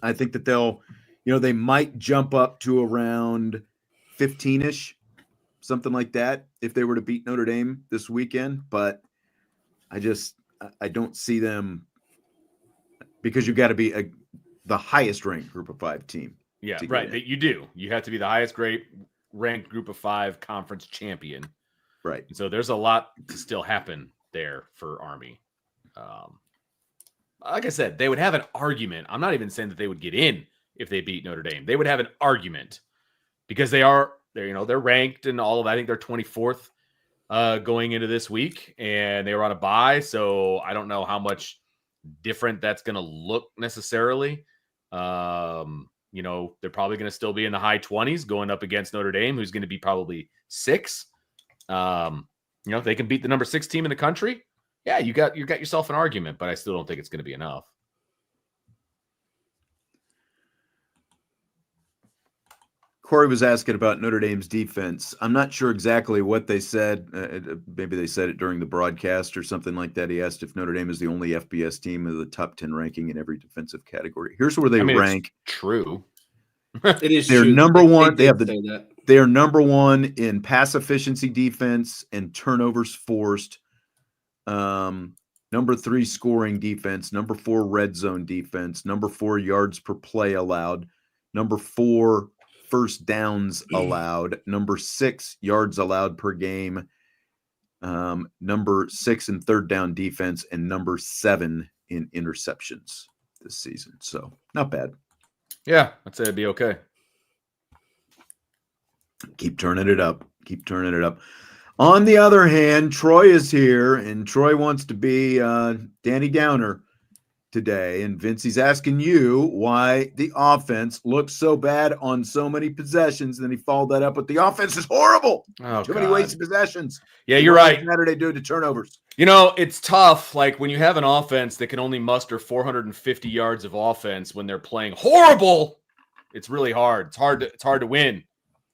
I think that they'll, they might jump up to around 15-ish, something like that, if they were to beat Notre Dame this weekend. But I don't see them, because you've got to be the highest ranked Group of 5 team. Yeah, right. You do. You have to be the highest ranked Group of 5 conference champion. Right. And so there's a lot to still happen there for Army. Like I said, they would have an argument. I'm not even saying that they would get in if they beat Notre Dame. They would have an argument because they're ranked and all of that. I think they're 24th going into this week, and they were on a bye. So I don't know how much different that's going to look necessarily. They're probably going to still be in the high 20s going up against Notre Dame, who's going to be probably 6. If they can beat the number 6 team in the country, yeah, you got yourself an argument, but I still don't think it's going to be enough. Corey was asking about Notre Dame's defense. I'm not sure exactly what they said. Maybe they said it during the broadcast or something like that. He asked if Notre Dame is the only FBS team with the top 10 ranking in every defensive category. Here's where they rank. It's true. It is. They're true. number one. They are number one in pass efficiency defense and turnovers forced. Number 3 scoring defense. Number 4 red zone defense. Number 4 yards per play allowed. Number 4 first downs allowed. Number 6 yards allowed per game. Number 6 in third down defense, and number 7 in interceptions this season. So not bad. Yeah, I'd say it'd be okay. Keep turning it up. On the other hand, Troy is here, and Troy wants to be Danny Downer today. And Vincey's asking you why the offense looks so bad on so many possessions. And then he followed that up with the offense is horrible. Too many wasted possessions. Yeah, you're right. Saturday due to turnovers. It's tough. Like, when you have an offense that can only muster 450 yards of offense when they're playing horrible, it's really hard. It's hard to win.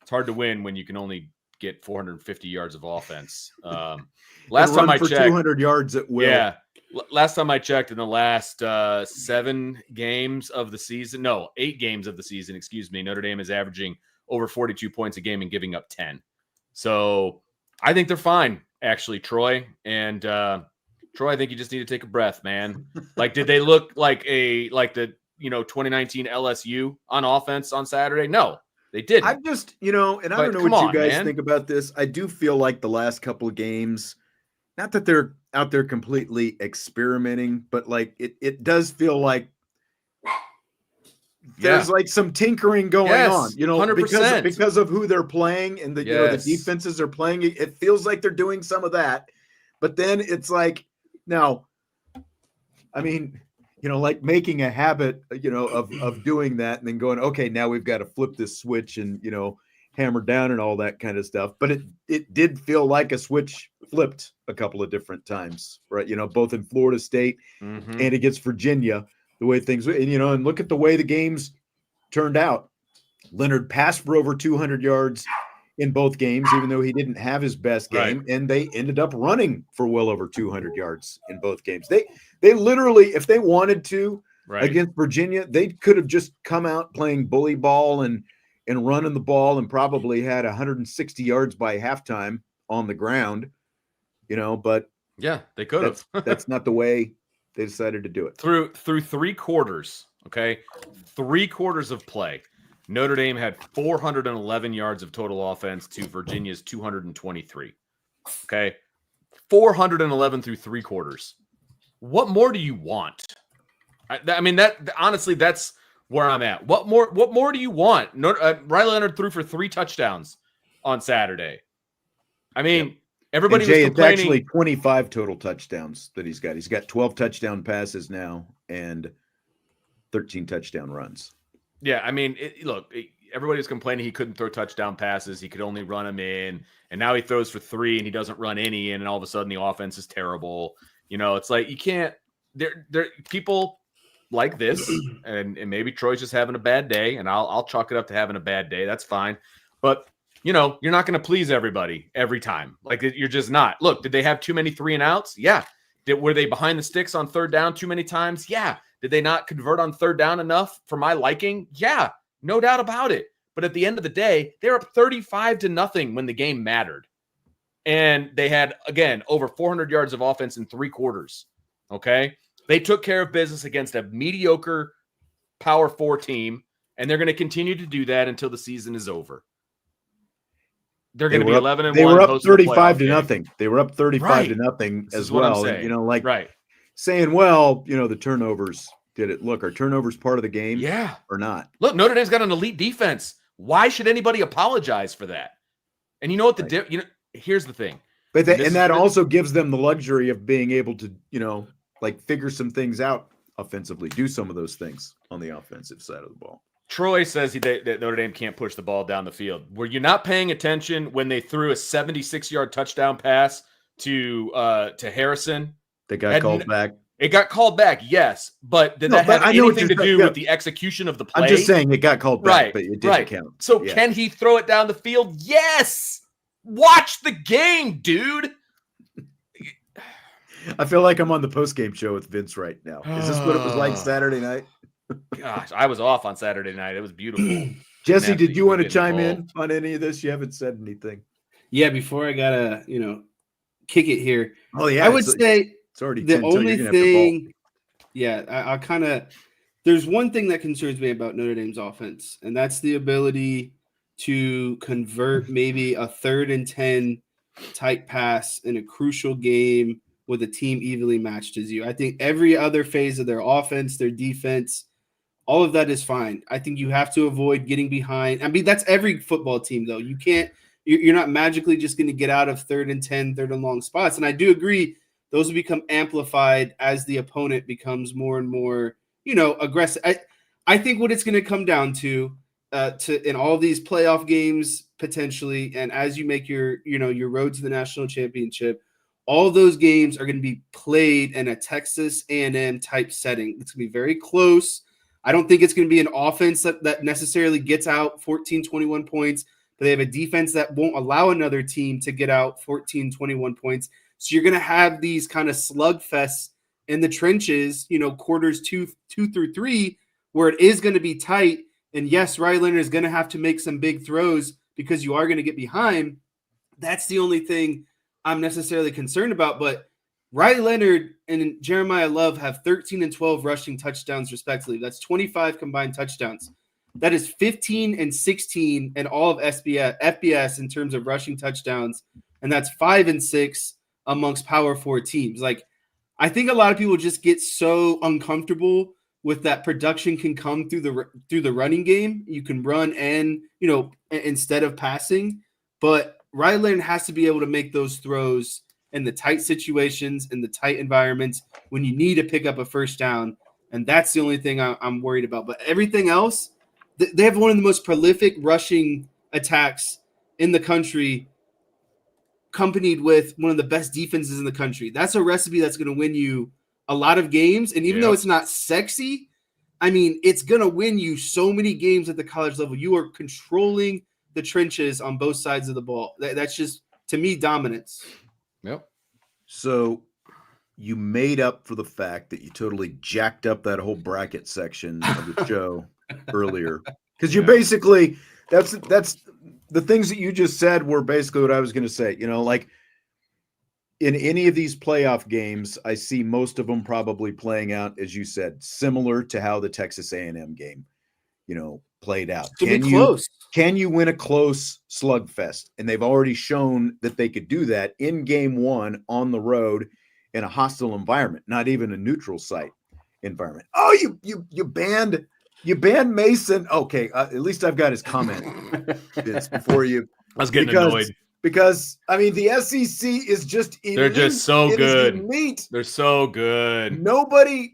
It's hard to win when you can only get 450 yards of offense. Last time I checked, 200 yards at will. Yeah. Last time I checked, in the last 7 games of the season, 8 games of the season, Notre Dame is averaging over 42 points a game and giving up 10. So I think they're fine, actually, Troy. And Troy, I think you just need to take a breath, man. Like, did they look like the 2019 LSU on offense on Saturday? No, they didn't. I just, and I don't know what you guys think about this. I do feel like the last couple of games, not that they're out there completely experimenting, but like it does feel like there's like some tinkering going on, 100%. because of who they're playing and the the defenses are playing. It feels like they're doing some of that, but then it's like, now, I mean, like making a habit, of doing that and then going, okay, now we've got to flip this switch and, hammer down and all that kind of stuff. But it did feel like a switch flipped a couple of different times, right? Both in Florida State and against Virginia, the way things, and look at the way the games turned out. Leonard passed for over 200 yards in both games, even though he didn't have his best game. Right. And they ended up running for well over 200 yards in both games. They literally, if they wanted to, against Virginia, they could have just come out playing bully ball and running the ball and probably had 160 yards by halftime on the ground, but yeah, they could have. That's not the way they decided to do it. Through 3 quarters, okay? 3 quarters of play, Notre Dame had 411 yards of total offense to Virginia's 223. Okay? 411 through 3 quarters. What more do you want? I mean, honestly, that's where I'm at. What more do you want? Riley Leonard threw for 3 touchdowns on Saturday. I mean, everybody was complaining. It's actually 25 total touchdowns that he's got. He's got 12 touchdown passes now and 13 touchdown runs. Yeah, I mean, everybody was complaining he couldn't throw touchdown passes. He could only run them in. And now he throws for 3 and he doesn't run any in. And all of a sudden the offense is terrible. It's like, you can't – people like this, and maybe Troy's just having a bad day, and I'll chalk it up to having a bad day. That's fine. But, you're not going to please everybody every time. Like, you're just not. Look, did they have too many 3-and-outs? Yeah. Were they behind the sticks on third down too many times? Yeah. Did they not convert on third down enough for my liking? Yeah, no doubt about it. But at the end of the day, they're up 35-0 when the game mattered. And they had, again, over 400 yards of offense in 3 quarters. Okay? They took care of business against a mediocre Power 4 team, and they're going to continue to do that until the season is over. They're going to be 11-1. They were up 35-0. They were up 35-0 as well. Right. Saying, well, the turnovers did it. Look, are turnovers part of the game? Yeah. Or not? Look, Notre Dame's got an elite defense. Why should anybody apologize for that? And you know what here's the thing. But that also gives them the luxury of being able to, figure some things out offensively, do some of those things on the offensive side of the ball. Troy says that Notre Dame can't push the ball down the field. Were you not paying attention when they threw a 76-yard touchdown pass to Harrison? That got called back. It got called back, yes. But did that have anything to do with the execution of the play? I'm just saying it got called back, but it didn't count. So can he throw it down the field? Yes! Watch the game, dude! I feel like I'm on the postgame show with Vince right now. Is this what it was like Saturday night? Gosh, I was off on Saturday night. It was beautiful. Jesse, did you want to chime in on any of this? You haven't said anything. Yeah, before I gotta, kick it here. Oh yeah, I would say it's already the only thing. Yeah, I kind of. There's one thing that concerns me about Notre Dame's offense, and that's the ability to convert maybe a 3rd and 10 type pass in a crucial game with a team evenly matched as you. I think every other phase of their offense, their defense, all of that is fine. I think you have to avoid getting behind. I mean, that's every football team, though. You're not magically just going to get out of 3rd and 10, 3rd and long spots. And I do agree those will become amplified as the opponent becomes more and more, aggressive. I think what it's going to come down to in all these playoff games potentially, and as you make your road to the national championship, all those games are going to be played in a Texas A&M type setting. It's going to be very close. I don't think it's going to be an offense that necessarily gets out 14, 21 points, but they have a defense that won't allow another team to get out 14, 21 points. So you're going to have these kind of slugfests in the trenches, quarters 2 through 3, where it is going to be tight. And yes, Riley Leonard is going to have to make some big throws because you are going to get behind. That's the only thing I'm necessarily concerned about. But Riley Leonard and Jeremiah Love have 13 and 12 rushing touchdowns, respectively. That's 25 combined touchdowns. That is 15 and 16 in all of FBS in terms of rushing touchdowns. And that's 5 and 6 amongst Power 4 teams. Like, I think a lot of people just get so uncomfortable with that production can come through the running game. You can run and, instead of passing. But Riley Leonard has to be able to make those throws in the tight situations, in the tight environments, when you need to pick up a first down. And that's the only thing I'm worried about. But everything else, they have one of the most prolific rushing attacks in the country, accompanied with one of the best defenses in the country. That's a recipe that's going to win you a lot of games. And even though it's not sexy, I mean, it's going to win you so many games at the college level. You are controlling the trenches on both sides of the ball. That's just, to me, dominance. Yep. So you made up for the fact that you totally jacked up that whole bracket section of the show earlier. Because you basically, that's the things that you just said were basically what I was going to say. Like in any of these playoff games, I see most of them probably playing out, as you said, similar to how the Texas A&M game, played out. Can you win a close slugfest? And they've already shown that they could do that in game 1 on the road in a hostile environment, not even a neutral site environment. Oh, you banned Mason. Okay, at least I've got his comment before you. I was getting annoyed. Because, I mean, the SEC is just elite. They're just so good. Elite. They're so good. Nobody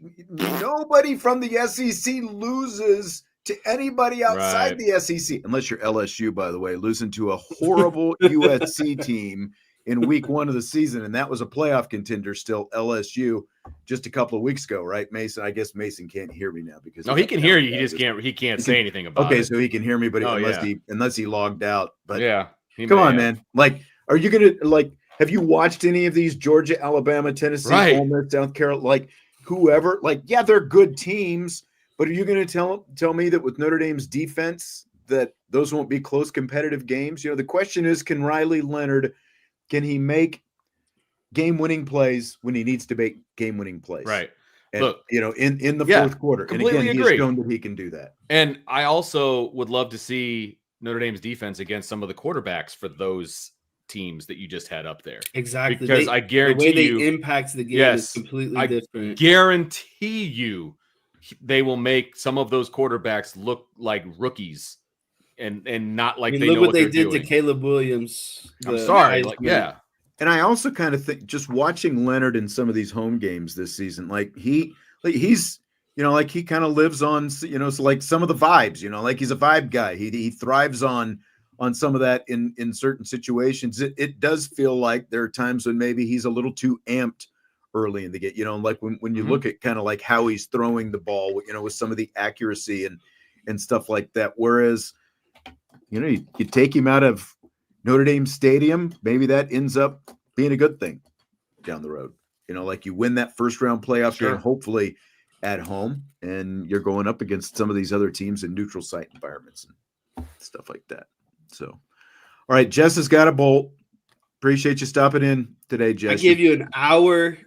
from the SEC loses to anybody outside the SEC, unless you're LSU, by the way, losing to a horrible USC team in week 1 of the season, and that was a playoff contender still, LSU, just a couple of weeks ago, right, Mason? I guess Mason can't hear me now because he can hear you. He just can't say anything about it. Okay, so he can hear me, but unless he logged out. But yeah, come on, man. Like, are you gonna have you watched any of these Georgia, Alabama, Tennessee, Ole Miss, South Carolina, like whoever? Like, yeah, they're good teams, but are you gonna tell me that with Notre Dame's defense that those won't be close competitive games? The question is, can Riley Leonard, can he make game-winning plays when he needs to make game-winning plays? Right. And, look, in the fourth quarter. And again, he's shown that he can do that. And I also would love to see Notre Dame's defense against some of the quarterbacks for those teams that you just had up there. Exactly. Because I guarantee the way they impact the game is completely different. Guarantee you they will make some of those quarterbacks look like rookies and not like they know what they did to Caleb Williams. I'm sorry. And I also kind of think just watching Leonard in some of these home games this season, he's he kind of lives on, so like some of the vibes, like he's a vibe guy. He thrives on some of that in certain situations. It does feel like there are times when maybe he's a little too amped early in the game, like when you look at kind of like how he's throwing the ball, with some of the accuracy and stuff like that. Whereas, you take him out of Notre Dame Stadium, maybe that ends up being a good thing down the road. Like you win that first round playoff game, hopefully at home, and you're going up against some of these other teams in neutral site environments and stuff like that. So, all right, Jess has got a bolt. Appreciate you stopping in today, Jess. I gave you an hour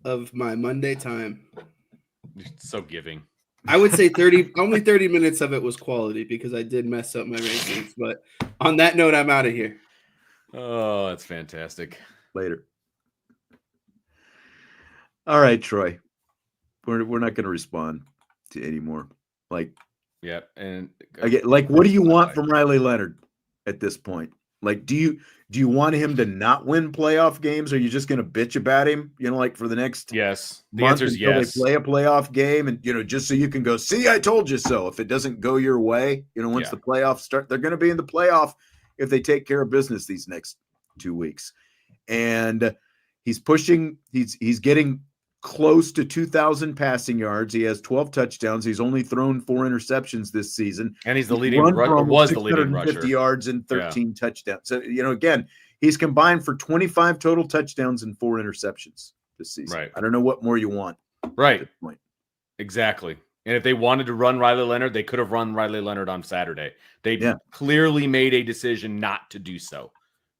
of my Monday time. You're so giving. I would say only 30 minutes of it was quality because I did mess up my rankings. But on that note, I'm out of here. Oh, that's fantastic. Later. All right, Troy. We're not going to respond to any more. Yeah, and what do you want from Riley Leonard at this point? Like, do you want him to not win playoff games? Or are you just going to bitch about him? For the next yes. The month answer is until yes. They play a playoff game, and just so you can go, see, I told you so. If it doesn't go your way, once the playoffs start, they're going to be in the playoff if they take care of business these next 2 weeks. And he's pushing. He's getting close to 2,000 passing yards. He has 12 touchdowns. He's only thrown 4 interceptions this season. And he's the leading rusher. Was the leading rusher. 50 yards and 13 touchdowns. So, again, he's combined for 25 total touchdowns and 4 interceptions this season. Right. I don't know what more you want. Right. At this point. Exactly. And if they wanted to run Riley Leonard, they could have run Riley Leonard on Saturday. They clearly made a decision not to do so.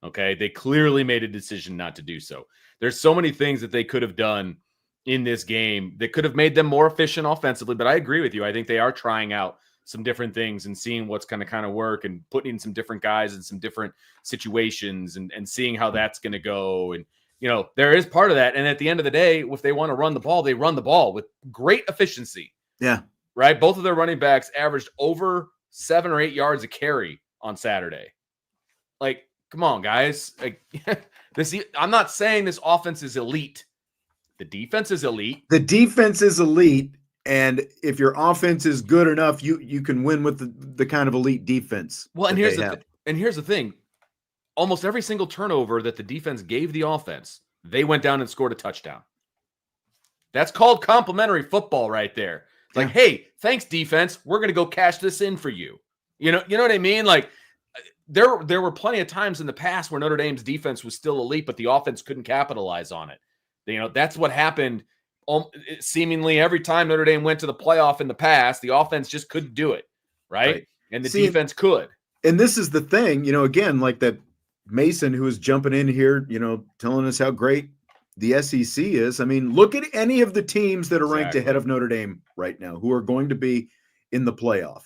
Okay. They clearly made a decision not to do so. There's so many things that they could have done in this game that could have made them more efficient offensively. But I agree with you. I think they are trying out some different things and seeing what's going to kind of work and putting in some different guys in some different situations and seeing how that's going to go. And, there is part of that. And at the end of the day, if they want to run the ball, they run the ball with great efficiency. Yeah. Right. Both of their running backs averaged over 7 or 8 yards a carry on Saturday. Like, come on, guys. Like, I'm not saying this offense is elite. The defense is elite. The defense is elite, and if your offense is good enough, you can win with the kind of elite defense. Well, and here's the thing. Almost every single turnover that the defense gave the offense, they went down and scored a touchdown. That's called complimentary football right there. It's like, hey, thanks, defense. We're going to go cash this in for you. You know what I mean? Like, there were plenty of times in the past where Notre Dame's defense was still elite, but the offense couldn't capitalize on it. That's what happened seemingly every time Notre Dame went to the playoff in the past. The offense just couldn't do it, right? And the defense could. And this is the thing, again, like that Mason who is jumping in here, telling us how great the SEC is. I mean, look at any of the teams that are ranked ahead of Notre Dame right now who are going to be in the playoff.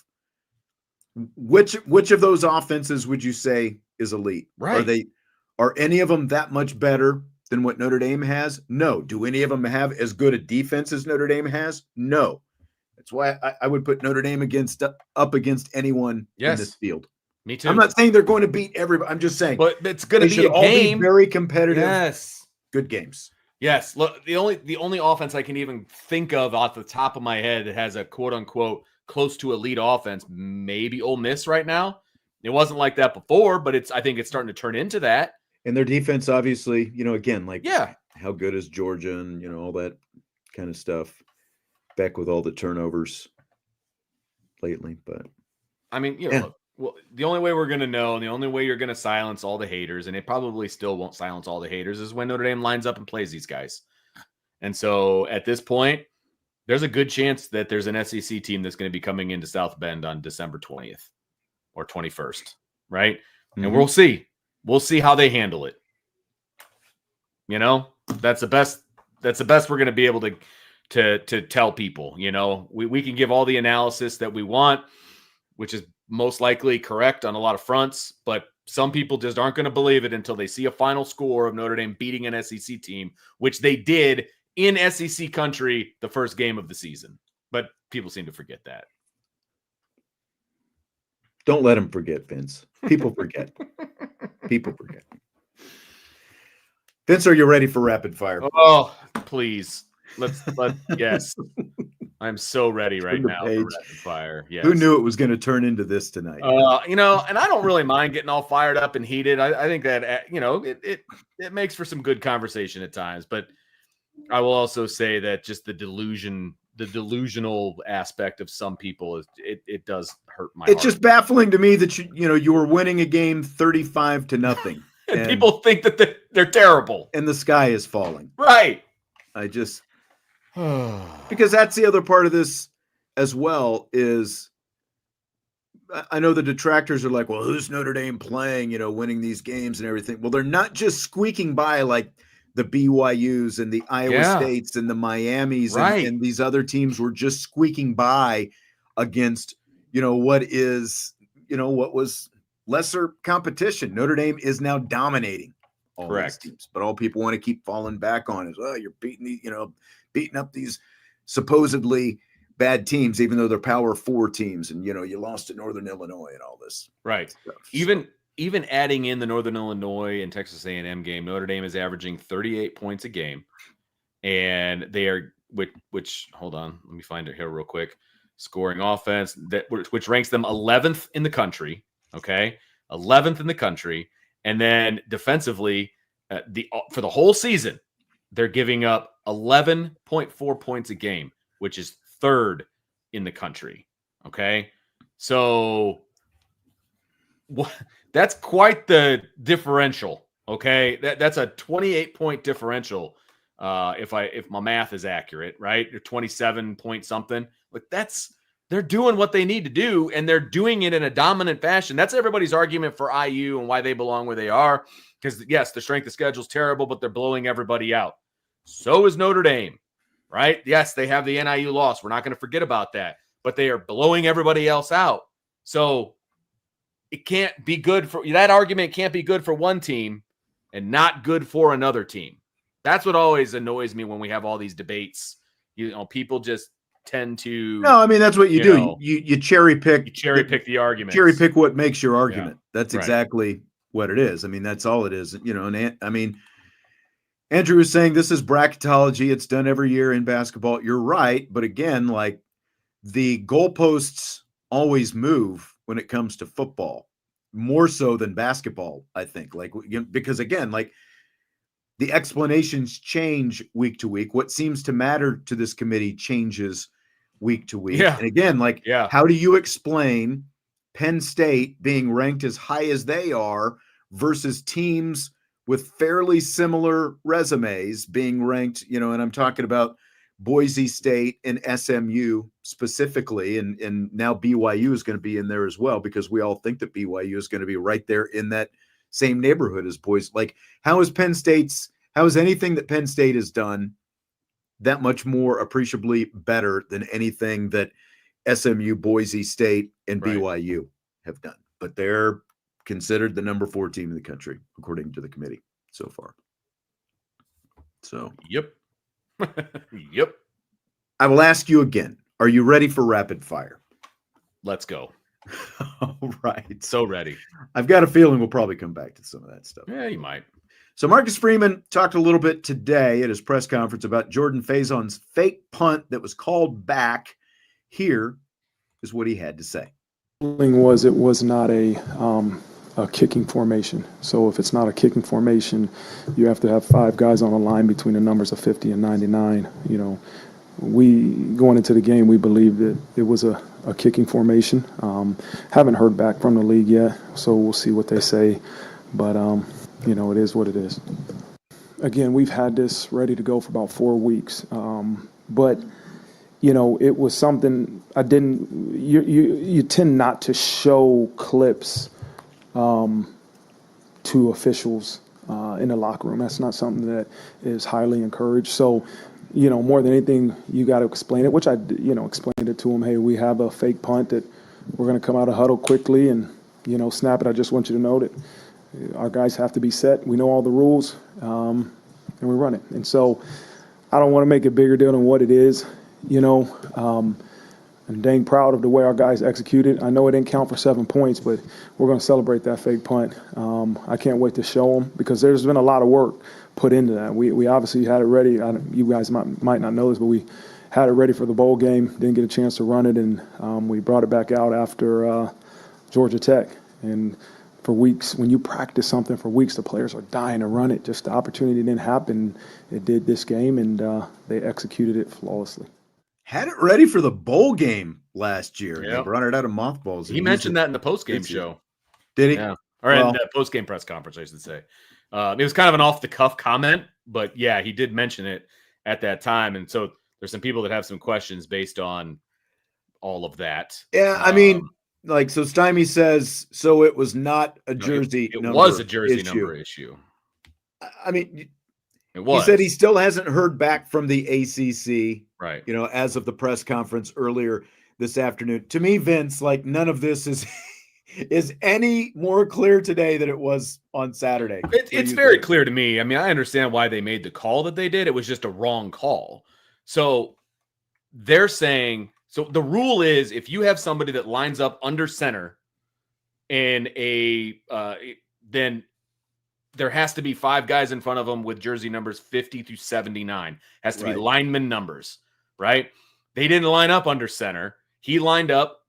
Which of those offenses would you say is elite? Right. Are any of them that much better than what Notre Dame has? No. Do any of them have as good a defense as Notre Dame has? No. That's why I would put Notre Dame up against anyone in this field. Me too. I'm not saying they're going to beat everybody. I'm just saying, but it's going to be a game. Be very competitive. Yes. Good games. Yes. Look, the only offense I can even think of off the top of my head that has a quote unquote close to elite offense, maybe Ole Miss right now. It wasn't like that before, but I think it's starting to turn into that. And their defense, obviously, again, like Yeah. how good is Georgia and, all that kind of stuff. Beck with all the turnovers lately. But I mean, look, well, the only way we're going to know and the only way you're going to silence all the haters, and it probably still won't silence all the haters, is when Notre Dame lines up and plays these guys. And so at this point, there's a good chance that there's an SEC team that's going to be coming into South Bend on December 20th or 21st, right? Mm-hmm. And we'll see. We'll see how they handle it. That's the best we're going to be able to tell people. We can give all the analysis that we want, which is most likely correct on a lot of fronts, but some people just aren't going to believe it until they see a final score of Notre Dame beating an SEC team, which they did in SEC country the first game of the season. But people seem to forget that. Don't let them forget, Vince. People forget. People forget. Vince, are you ready for rapid fire? Oh, please. Yes. I'm so ready right now for rapid fire. Yes. Who knew it was going to turn into this tonight? And I don't really mind getting all fired up and heated. I think that, it makes for some good conversation at times, but I will also say that just the delusional aspect of some people it does hurt my heart. It's just baffling to me that you were winning a game 35-0. And people think that they're terrible. And the sky is falling. Right. Because that's the other part of this as well is I know the detractors are like, well, who's Notre Dame playing, winning these games and everything. Well, they're not just squeaking by like the BYUs and the Iowa States and the Miamis and these other teams were just squeaking by against, what was lesser competition. Notre Dame is now dominating all these teams, but all people want to keep falling back on is, you're beating up these supposedly bad teams, even though they're Power 4 teams, and you lost to Northern Illinois and all this. Right. Stuff. Even adding in the Northern Illinois and Texas A&M game, Notre Dame is averaging 38 points a game, and they are which hold on, let me find it here real quick. Scoring offense which ranks them 11th in the country. Okay, 11th in the country, and then defensively, for the whole season, they're giving up 11.4 points a game, which is 3rd in the country. Okay, so that's quite the differential. Okay, that's a 28-point differential. If my math is accurate, right? You're 27 point something. Like they're doing what they need to do, and they're doing it in a dominant fashion. That's everybody's argument for IU and why they belong where they are. Because yes, the strength of schedule is terrible, but they're blowing everybody out. So is Notre Dame, right? Yes, they have the NIU loss. We're not going to forget about that, but they are blowing everybody else out. So it can't be good for that argument. Can't be good for one team and not good for another team. That's what always annoys me when we have all these debates. People just tend to. No, I mean that's what you do. You cherry pick. You cherry pick the argument. Cherry pick what makes your argument. Yeah. That's exactly what it is. I mean, that's all it is. And I mean, Andrew was saying this is bracketology. It's done every year in basketball. You're right, but again, like the goalposts always move when it comes to football, more so than basketball. I think, because again, like. The explanations change week to week. What seems to matter to this committee changes week to week. Yeah. And again, how do you explain Penn State being ranked as high as they are versus teams with fairly similar resumes being ranked, and I'm talking about Boise State and SMU specifically, and now BYU is going to be in there as well because we all think that BYU is going to be right there in that same neighborhood as Boise. Like, how is anything that Penn State has done that much more appreciably better than anything that SMU, Boise State, and BYU have done? But they're considered the number 4 team in the country, according to the committee so far. So, yep. Yep. I will ask you again. Are you ready for rapid fire? Let's go. All right. So ready. I've got a feeling we'll probably come back to some of that stuff. Yeah, you might. So Marcus Freeman talked a little bit today at his press conference about Jordan Faison's fake punt that was called back. Here is what he had to say. It was not a a kicking formation. So if it's not a kicking formation, you have to have 5 guys on a line between the numbers of 50 and 99. You know, we going into the game, we believed that it was a kicking formation. Haven't heard back from the league yet, so we'll see what they say. But you know, it is what it is. Again, we've had this ready to go for about 4 weeks, but you know, it was something I didn't. You tend not to show clips to officials in the locker room. That's not something that is highly encouraged. So, you know, more than anything, you got to explain it, which I, you know, explained it to them. Hey, we have a fake punt that we're going to come out of huddle quickly and, you know, snap it. I just want you to know that our guys have to be set. We know all the rules, and we run it. And so I don't want to make a bigger deal than what it is, you know. I'm dang proud of the way our guys executed. I know it didn't count for 7 points, but we're going to celebrate that fake punt. I can't wait to show them because there's been a lot of work put into that. We obviously had it ready. You guys might not know this, but we had it ready for the bowl game. Didn't get a chance to run it, and we brought it back out after Georgia Tech. And for weeks, when you practice something for weeks, the players are dying to run it. Just the opportunity didn't happen. It did this game, and they executed it flawlessly. Had it ready for the bowl game last year. Yep. They brought it out of mothballs. He mentioned that in the postgame show. Did he? Yeah. Or in the postgame press conference, I should say. It was kind of an off-the-cuff comment, but yeah, he did mention it at that time. And so there's some people that have some questions based on all of that. Yeah, I mean, like, so Stymie says, so it was not a jersey It number was a jersey issue. number issue. I mean, it was. He said he still hasn't heard back from the ACC, right? You know, as of the press conference earlier this afternoon. To me, Vince, like, none of this is any more clear today than it was on Saturday. It's very clear to me. I mean, I understand why they made the call that they did. It was just a wrong call. So they're saying, so the rule is if you have somebody that lines up under center in then there has to be 5 guys in front of them with jersey numbers 50 through 79. Has to be lineman numbers, right? They didn't line up under center. He lined up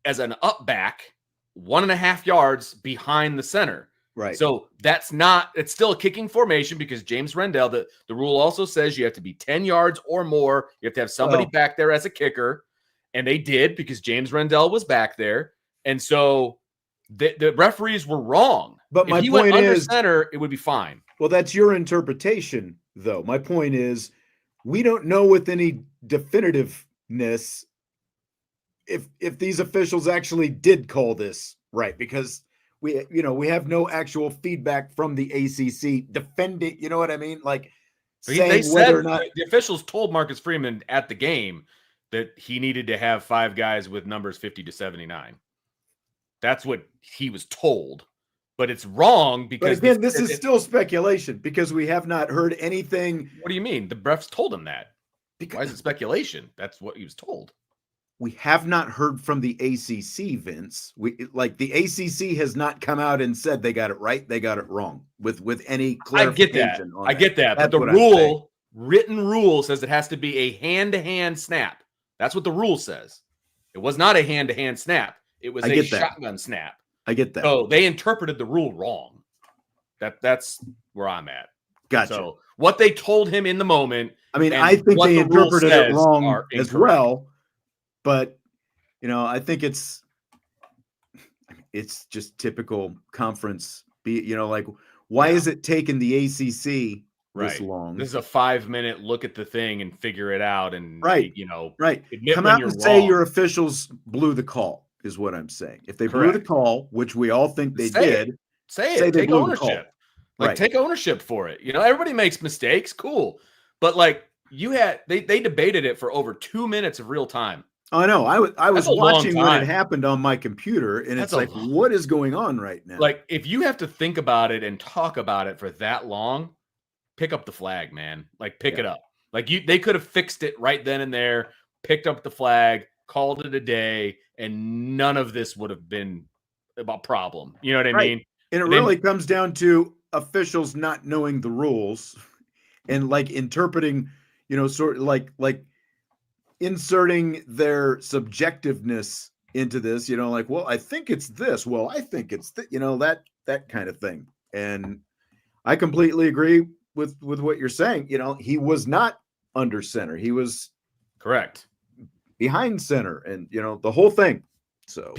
as an up back 1.5 yards behind the center. Right. So it's still a kicking formation because James Rendell, the rule also says you have to be 10 yards or more. You have to have somebody back there as a kicker. And they did because James Rendell was back there. And so the referees were wrong. But if he went under center, it would be fine. Well, that's your interpretation, though. My point is, we don't know with any definitiveness if these officials actually did call this right, because we have no actual feedback from the ACC defending. You know what I mean? Like, they said or not the officials told Marcus Freeman at the game that he needed to have 5 guys with numbers 50 to 79. That's what he was told, but it's wrong because. But again, this is still speculation because we have not heard anything. What do you mean? The refs told him that. Why is it speculation? That's what he was told. We have not heard from the ACC, Vince. The ACC has not come out and said they got it right, they got it wrong with any clarification. I get that. But the written rule says it has to be a hand-to-hand snap. That's what the rule says. It was not a hand-to-hand snap. It was a shotgun snap. I get that. So they interpreted the rule wrong. That's where I'm at. Gotcha. So what they told him in the moment. I mean, I think they interpreted it wrong as well. But, I think it's just typical conference. Why is it taking the ACC this long? This is a 5-minute look at the thing and figure it out. And, Come out and say your officials blew the call is what I'm saying. If they blew the call, which we all think they did, say it. Take ownership. Take ownership for it. Everybody makes mistakes. Cool. But they debated it for over 2 minutes of real time. I know. I was watching when it happened on my computer, and it's like, what is going on right now? If you have to think about it and talk about it for that long, pick up the flag, man. Pick it up. They could have fixed it right then and there, picked up the flag, called it a day, and none of this would have been a problem. You know what I mean? And it really comes down to officials not knowing the rules and interpreting, sort of like inserting their subjectiveness into this, like, well, I think it's this. Well, I think it's that kind of thing. And I completely agree with what you're saying. He was not under center. He was correct behind center, and the whole thing. So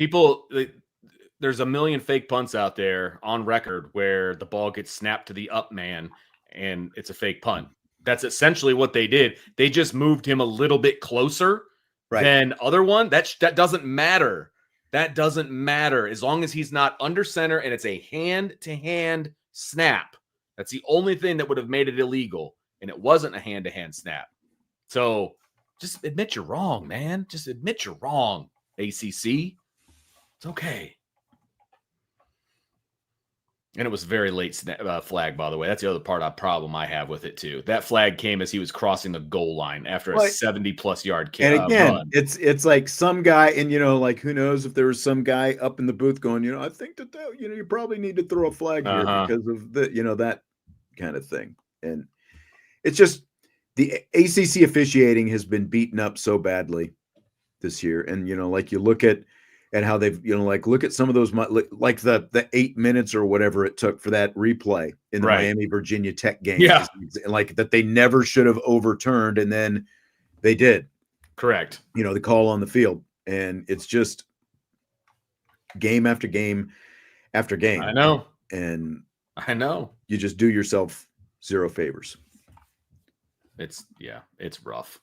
there's a million fake punts out there on record where the ball gets snapped to the up man and it's a fake punt. That's essentially what they did. They just moved him a little bit closer than other one. That doesn't matter. That doesn't matter as long as he's not under center and it's a hand-to-hand snap. That's the only thing that would have made it illegal, and it wasn't a hand-to-hand snap. So just admit you're wrong, man. Just admit you're wrong, ACC. It's okay. And it was very late flag, by the way. That's the other problem I have with it, too. That flag came as he was crossing the goal line after a 70-plus yard kick. And again, run. It's like some guy, and, like, who knows if there was some guy up in the booth going, I think that, you probably need to throw a flag here because of the, that kind of thing. And it's just the ACC officiating has been beaten up so badly this year. And, like you look at how they've, look at some of those, like the 8 minutes or whatever it took for that replay in the Miami Virginia Tech game. Yeah. Like that they never should have overturned. And then they did. Correct. The call on the field. And it's just game after game after game. I know. And I know. You just do yourself zero favors. It's rough.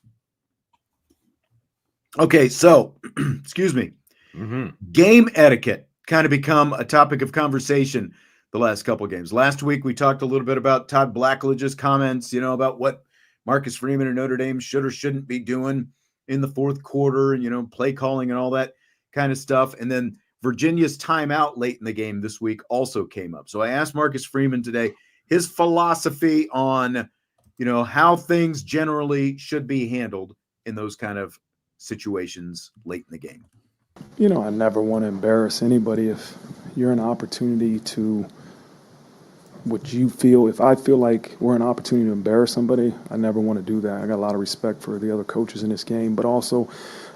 Okay. So, excuse me. Mm-hmm. Game etiquette kind of become a topic of conversation the last couple of games. Last week, we talked a little bit about Todd Blackledge's comments, about what Marcus Freeman and Notre Dame should or shouldn't be doing in the fourth quarter, and, play calling and all that kind of stuff. And then Virginia's timeout late in the game this week also came up. So I asked Marcus Freeman today his philosophy on, how things generally should be handled in those kind of situations late in the game. I never want to embarrass anybody. If you're an opportunity to if I feel like we're an opportunity to embarrass somebody, I never want to do that. I got a lot of respect for the other coaches in this game, but also,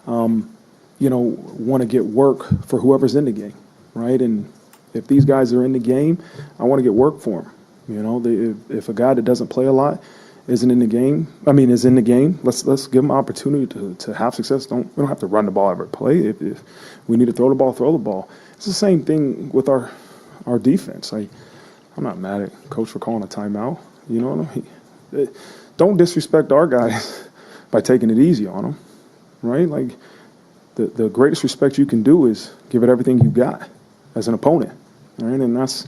want to get work for whoever's in the game, right? And if these guys are in the game, I want to get work for them. If a guy that doesn't play a lot is in the game, let's give them opportunity to have success. We don't have to run the ball every play. If we need to throw the ball, throw the ball. It's the same thing with our defense. I'm not mad at Coach for calling a timeout. Don't disrespect our guys by taking it easy on them, right? Like the greatest respect you can do is give it everything you got as an opponent, right? And that's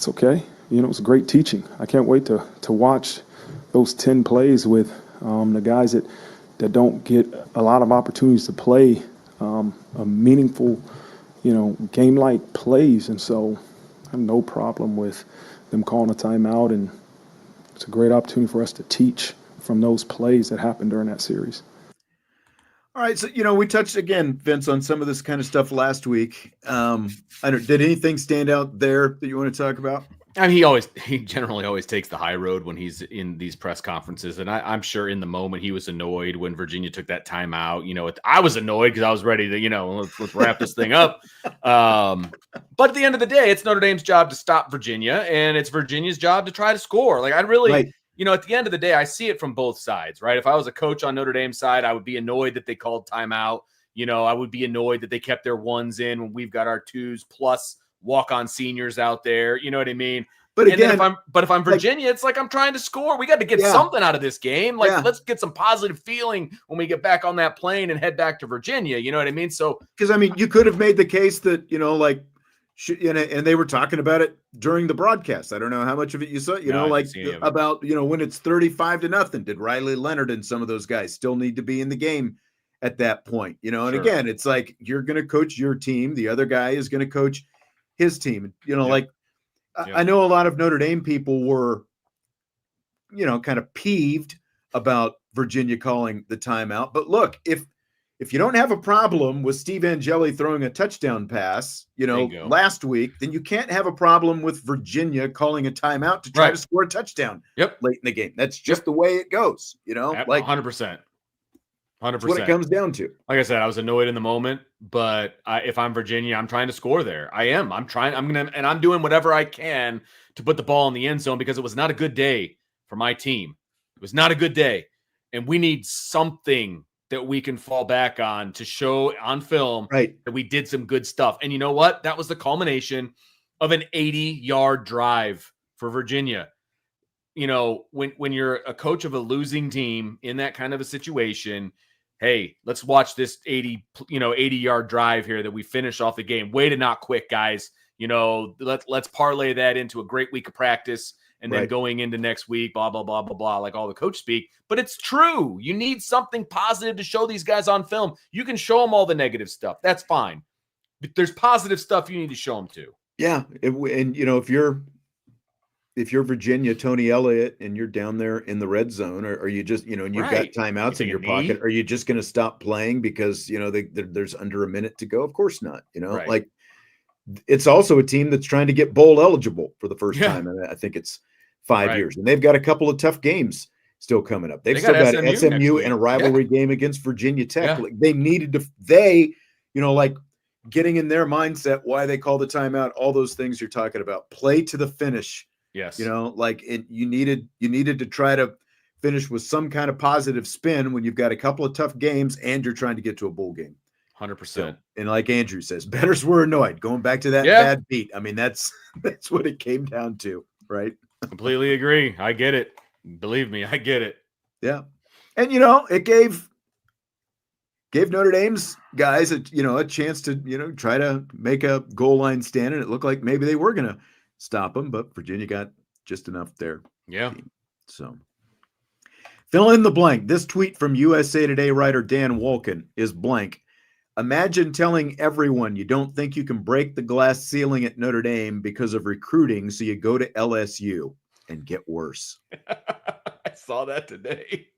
okay. It's great teaching. I can't wait to watch those 10 plays with the guys that don't get a lot of opportunities to play a meaningful, game-like plays. And so I have no problem with them calling a timeout, and it's a great opportunity for us to teach from those plays that happened during that series. All right, so we touched again, Vince, on some of this kind of stuff last week. Did anything stand out there that you want to talk about? I mean, he generally always takes the high road when he's in these press conferences, and I'm sure in the moment he was annoyed when Virginia took that timeout. I was annoyed because I was ready to, let's wrap this thing up. But at the end of the day, it's Notre Dame's job to stop Virginia, and it's Virginia's job to try to score. Like I really. Right. At the end of the day, I see it from both sides, right? If I was a coach on Notre Dame's side, I would be annoyed that they called timeout. I would be annoyed that they kept their ones in when we've got our twos plus walk-on seniors out there. You know what I mean? But again, if I'm Virginia, it's like I'm trying to score. We got to get something out of this game. Let's get some positive feeling when we get back on that plane and head back to Virginia. You know what I mean? So, because you could have made the case that and they were talking about it during the broadcast. I don't know how much of it you saw, about, when it's 35-0, did Riley Leonard and some of those guys still need to be in the game at that point? And Sure. Again, it's like, you're going to coach your team. The other guy is going to coach his team. I know a lot of Notre Dame people were, kind of peeved about Virginia calling the timeout. But look, if you don't have a problem with Steve Angeli throwing a touchdown pass, last week, then you can't have a problem with Virginia calling a timeout to try to score a touchdown late in the game. That's just the way it goes, 100%. That's what it 100%. comes down to. Like I said, I was annoyed in the moment, but if I'm Virginia, I'm trying to score there. I am. I'm doing whatever I can to put the ball in the end zone because it was not a good day for my team. It was not a good day. And we need something that we can fall back on to show on film Right. that we did some good stuff. And you know what? That was the culmination of an 80-yard drive for Virginia. You know, when you're a coach of a losing team in that kind of a situation, hey, let's watch this 80-yard drive here that we finish off the game. Way to not quit, guys. You know, let's parlay that into a great week of practice and then going into next week, blah, blah, blah, blah, blah, like all the coach speak. But it's true. You need something positive to show these guys on film. You can show them all the negative stuff. That's fine. But there's positive stuff you need to show them too. Yeah. And, you know, if you're Virginia, Tony Elliott, and you're down there in the red zone, or are you just, you know, and you've got timeouts in your pocket, are you just going to stop playing because, you know, there's under a minute to go? Of course not. You know, like it's also a team that's trying to get bowl eligible for the first time. And I think it's 5 years, and they've got a couple of tough games still coming up. They've still got SMU and a rivalry game against Virginia Tech. Like they needed to, you know, like getting in their mindset, why they call the timeout, all those things you're talking about, play to the finish. Yes. You know, like you needed to try to finish with some kind of positive spin when you've got a couple of tough games and you're trying to get to a bowl game. 100%. So, and like Andrew says, bettors were annoyed. Going back to that bad beat. I mean, that's what it came down to, right? Completely agree. I get it. Believe me, I get it. Yeah. And, you know, it gave Notre Dame's guys a chance to, you know, try to make a goal line stand. And it looked like maybe they were going to stop them, but Virginia got just enough there. Yeah. So fill in the blank. This tweet from USA Today writer Dan Wolkin is blank. Imagine telling everyone you don't think you can break the glass ceiling at Notre Dame because of recruiting, so you go to LSU and get worse. I saw that today.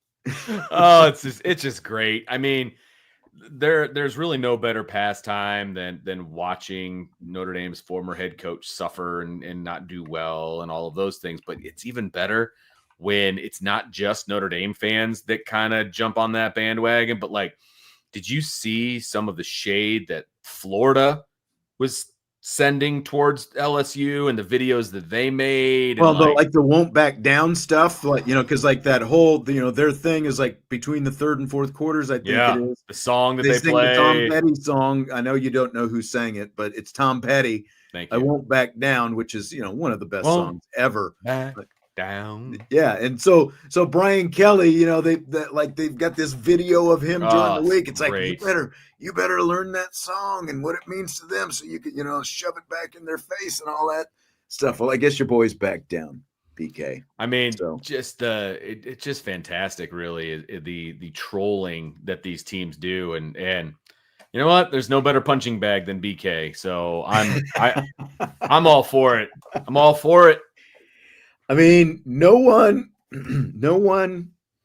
Oh, it's just great. I mean, there's really no better pastime than watching Notre Dame's former head coach suffer and not do well and all of those things. But it's even better when it's not just Notre Dame fans that kind of jump on that bandwagon, but like, did you see some of the shade that Florida was sending towards LSU and the videos that they made? Well, like the won't back down stuff, like, you know, because like that whole, you know, their thing is like between the third and fourth quarters, I think it is. The song that they sing play. The Tom Petty song. I know you don't know who sang it, but it's Tom Petty. Thank you. I Won't Back Down, which is, you know, one of the best songs ever. Down. Yeah, and so Brian Kelly, you know, they've got this video of him during the week. It's great. like you better learn that song and what it means to them, so you can, you know, shove it back in their face and all that stuff. Well, I guess your boys back down, BK. I mean, it's just fantastic, really, the trolling that these teams do, and you know what? There's no better punching bag than BK. So I'm all for it. I'm all for it. I mean, no one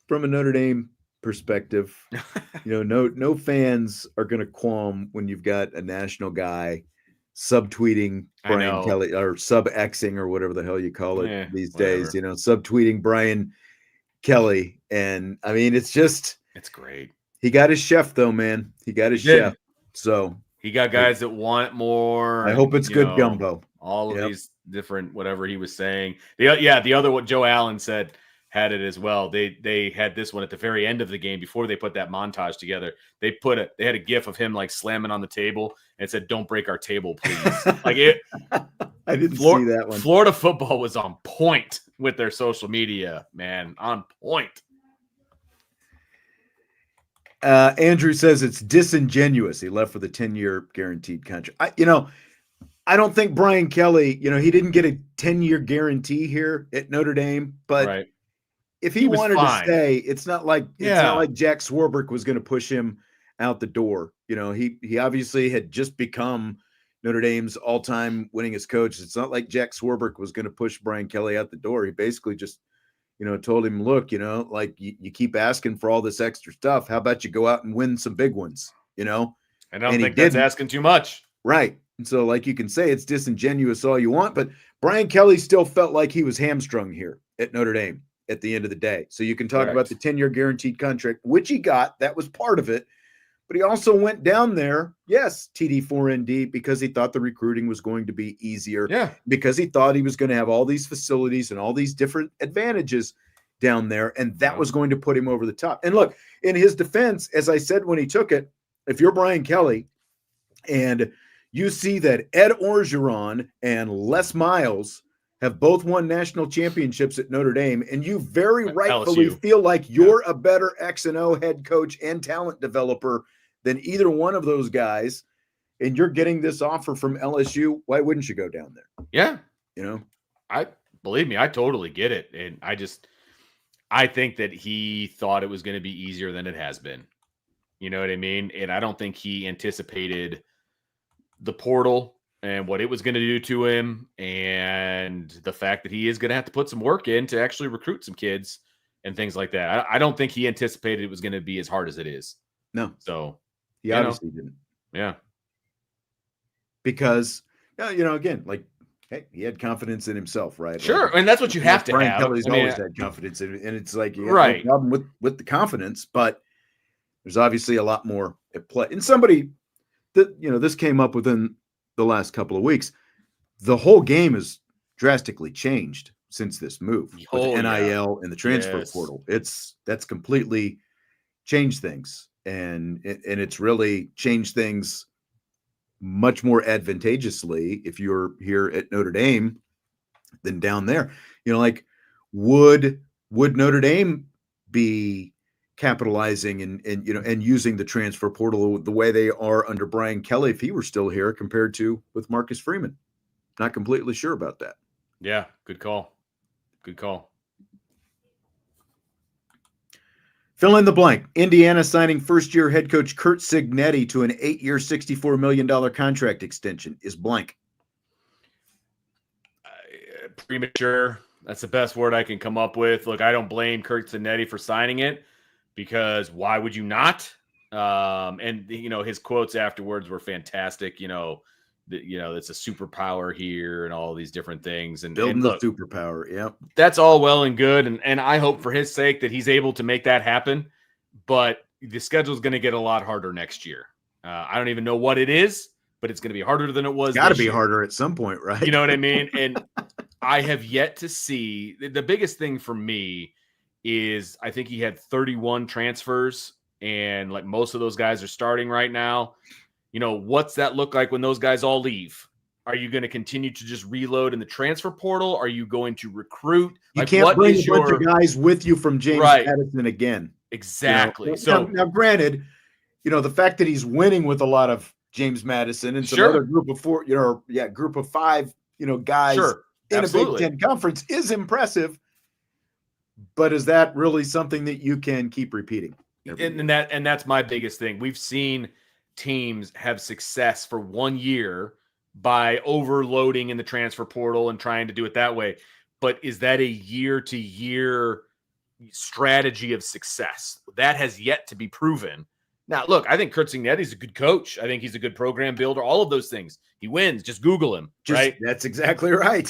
from a Notre Dame perspective, you know, no fans are going to qualm when you've got a national guy subtweeting Brian Kelly or sub-Xing or whatever the hell you call it these days, you know, subtweeting Brian Kelly. And I mean, it's great. He got his chef though, man. He got his chef. So he got guys that want it more. I hope it's good gumbo. All of these different, whatever he was saying. The other, what Joe Allen said, had it as well. They had this one at the very end of the game before they put that montage together. They had a gif of him like slamming on the table and said, "Don't break our table, please." Like it. I didn't see that one. Florida football was on point with their social media, man, on point. Andrew says it's disingenuous. He left with a 10-year guaranteed contract. I don't think Brian Kelly, you know, he didn't get a 10-year guarantee here at Notre Dame, but if he wanted to stay, it's not like Jack Swarbrick was going to push him out the door. You know, he obviously had just become Notre Dame's all-time winningest coach. It's not like Jack Swarbrick was going to push Brian Kelly out the door. He basically just, you know, told him, look, you know, like you keep asking for all this extra stuff. How about you go out and win some big ones, you know? I don't think that's asking too much. Right. And so, like, you can say it's disingenuous all you want, but Brian Kelly still felt like he was hamstrung here at Notre Dame. at the end of the day. So you can talk Correct. about the 10-year guaranteed contract, which he got. That was part of it. But he also went down there, yes, TD4ND, because he thought the recruiting was going to be easier. Yeah. Because he thought he was going to have all these facilities and all these different advantages down there. And that was going to put him over the top. And look, in his defense, as I said when he took it, if you're Brian Kelly and you see that Ed Orgeron and Les Miles have both won national championships at Notre Dame, and you very rightfully LSU. feel like you're a better X and O head coach and talent developer than either one of those guys, and you're getting this offer from LSU, why wouldn't you go down there? Yeah. Believe me, I totally get it. And I think that he thought it was going to be easier than it has been. You know what I mean? And I don't think he anticipated the portal and what it was going to do to him, and the fact that he is going to have to put some work in to actually recruit some kids and things like that. I don't think he anticipated it was going to be as hard as it is. No. So he obviously didn't. Yeah. Because, again, like, hey, he had confidence in himself, right? Sure. Like, and that's what you have to Brian have. Kelly's always had confidence in it. And it's like, you have right. no problem with the confidence, but there's obviously a lot more at play. And somebody that, this came up within the last couple of weeks. The whole game has drastically changed since this move with NIL and the transfer portal. That's completely changed things. And it's really changed things much more advantageously if you're here at Notre Dame than down there. Like would Notre Dame be capitalizing and using the transfer portal the way they are under Brian Kelly if he were still here compared to with Marcus Freeman? Not completely sure about that. Yeah, good call. Fill in the blank. Indiana signing first-year head coach Curt Cignetti to an 8-year, $64 million contract extension is blank. Premature. That's the best word I can come up with. Look, I don't blame Curt Cignetti for signing it, because why would you not? And his quotes afterwards were fantastic. It's a superpower here and all these different things. And building look, the superpower. Yep. That's all well and good. And I hope for his sake that he's able to make that happen. But the schedule is going to get a lot harder next year. I don't even know what it is, but it's going to be harder than it was. Got to be harder at some point, right? You know what I mean? And I have yet to see the biggest thing for me is I think he had 31 transfers, and like most of those guys are starting right now. What's that look like when those guys all leave? Are you going to continue to just reload in the transfer portal? Are you going to recruit? You can't bring a bunch of guys with you from James Madison again. Exactly. Now, granted, the fact that he's winning with a lot of James Madison and some other group of four, group of five, guys in a Big Ten conference is impressive. But is that really something that you can keep repeating? And that's my biggest thing. We've seen teams have success for 1 year by overloading in the transfer portal and trying to do it that way. But is that a year-to-year strategy of success? That has yet to be proven. Now, look, I think Curt Cignetti's a good coach. I think he's a good program builder, all of those things. He wins. Just Google him, right? That's exactly right.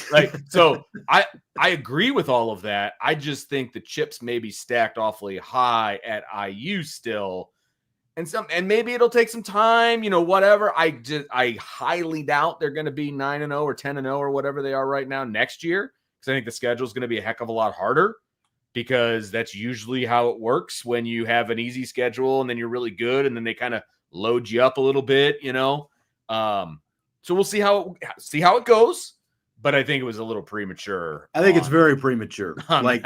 So I agree with all of that. I just think the chips may be stacked awfully high at IU still. And maybe it'll take some time, whatever. I highly doubt they're going to be 9-0 or 10-0 or whatever they are right now next year, because I think the schedule is going to be a heck of a lot harder, because that's usually how it works when you have an easy schedule and then you're really good and then they kind of load you up a little bit, So we'll see how it goes, but I think it was a little premature. I think it's very premature. Like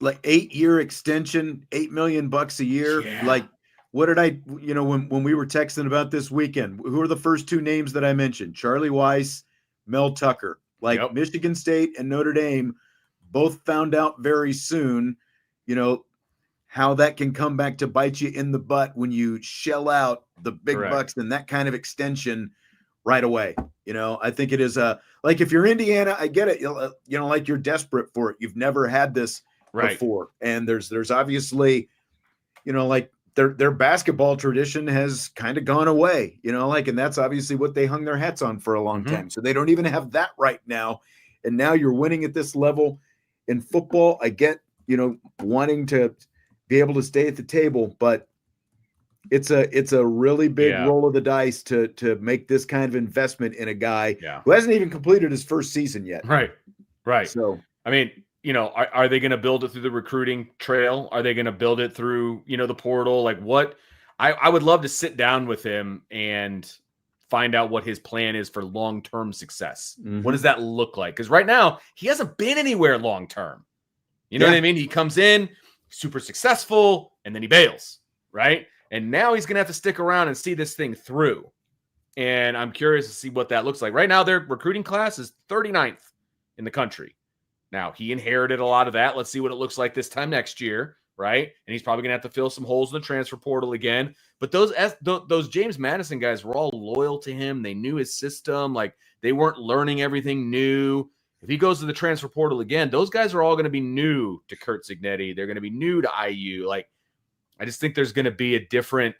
8-year extension, $8 million a year. Yeah. Like, what did when we were texting about this weekend, who are the first two names that I mentioned? Charlie Weiss, Mel Tucker. Michigan State and Notre Dame both found out very soon, how that can come back to bite you in the butt when you shell out the big bucks and that kind of extension right away. I think it is like if you're Indiana, I get it. Like you're desperate for it. You've never had this before. And there's obviously, like their basketball tradition has kind of gone away, and that's obviously what they hung their hats on for a long time. So they don't even have that right now. And now you're winning at this level in football. I get wanting to be able to stay at the table, but it's a really big roll of the dice to make this kind of investment in a guy who hasn't even completed his first season yet. Right. So, I mean, are they going to build it through the recruiting trail? Are they going to build it through, the portal? Like what? I would love to sit down with him and find out what his plan is for long-term success. What does that look like? Because right now he hasn't been anywhere long-term. You know what I mean? He comes in super successful and then he bails, right? And now he's going to have to stick around and see this thing through. And I'm curious to see what that looks like. Right now, their recruiting class is 39th in the country. Now, he inherited a lot of that. Let's see what it looks like this time next year, right? And he's probably going to have to fill some holes in the transfer portal again. But those James Madison guys were all loyal to him. They knew his system. Like, they weren't learning everything new. If he goes to the transfer portal again, those guys are all going to be new to Kurt Cignetti. They're going to be new to IU. Like, I just think there's going to be a different,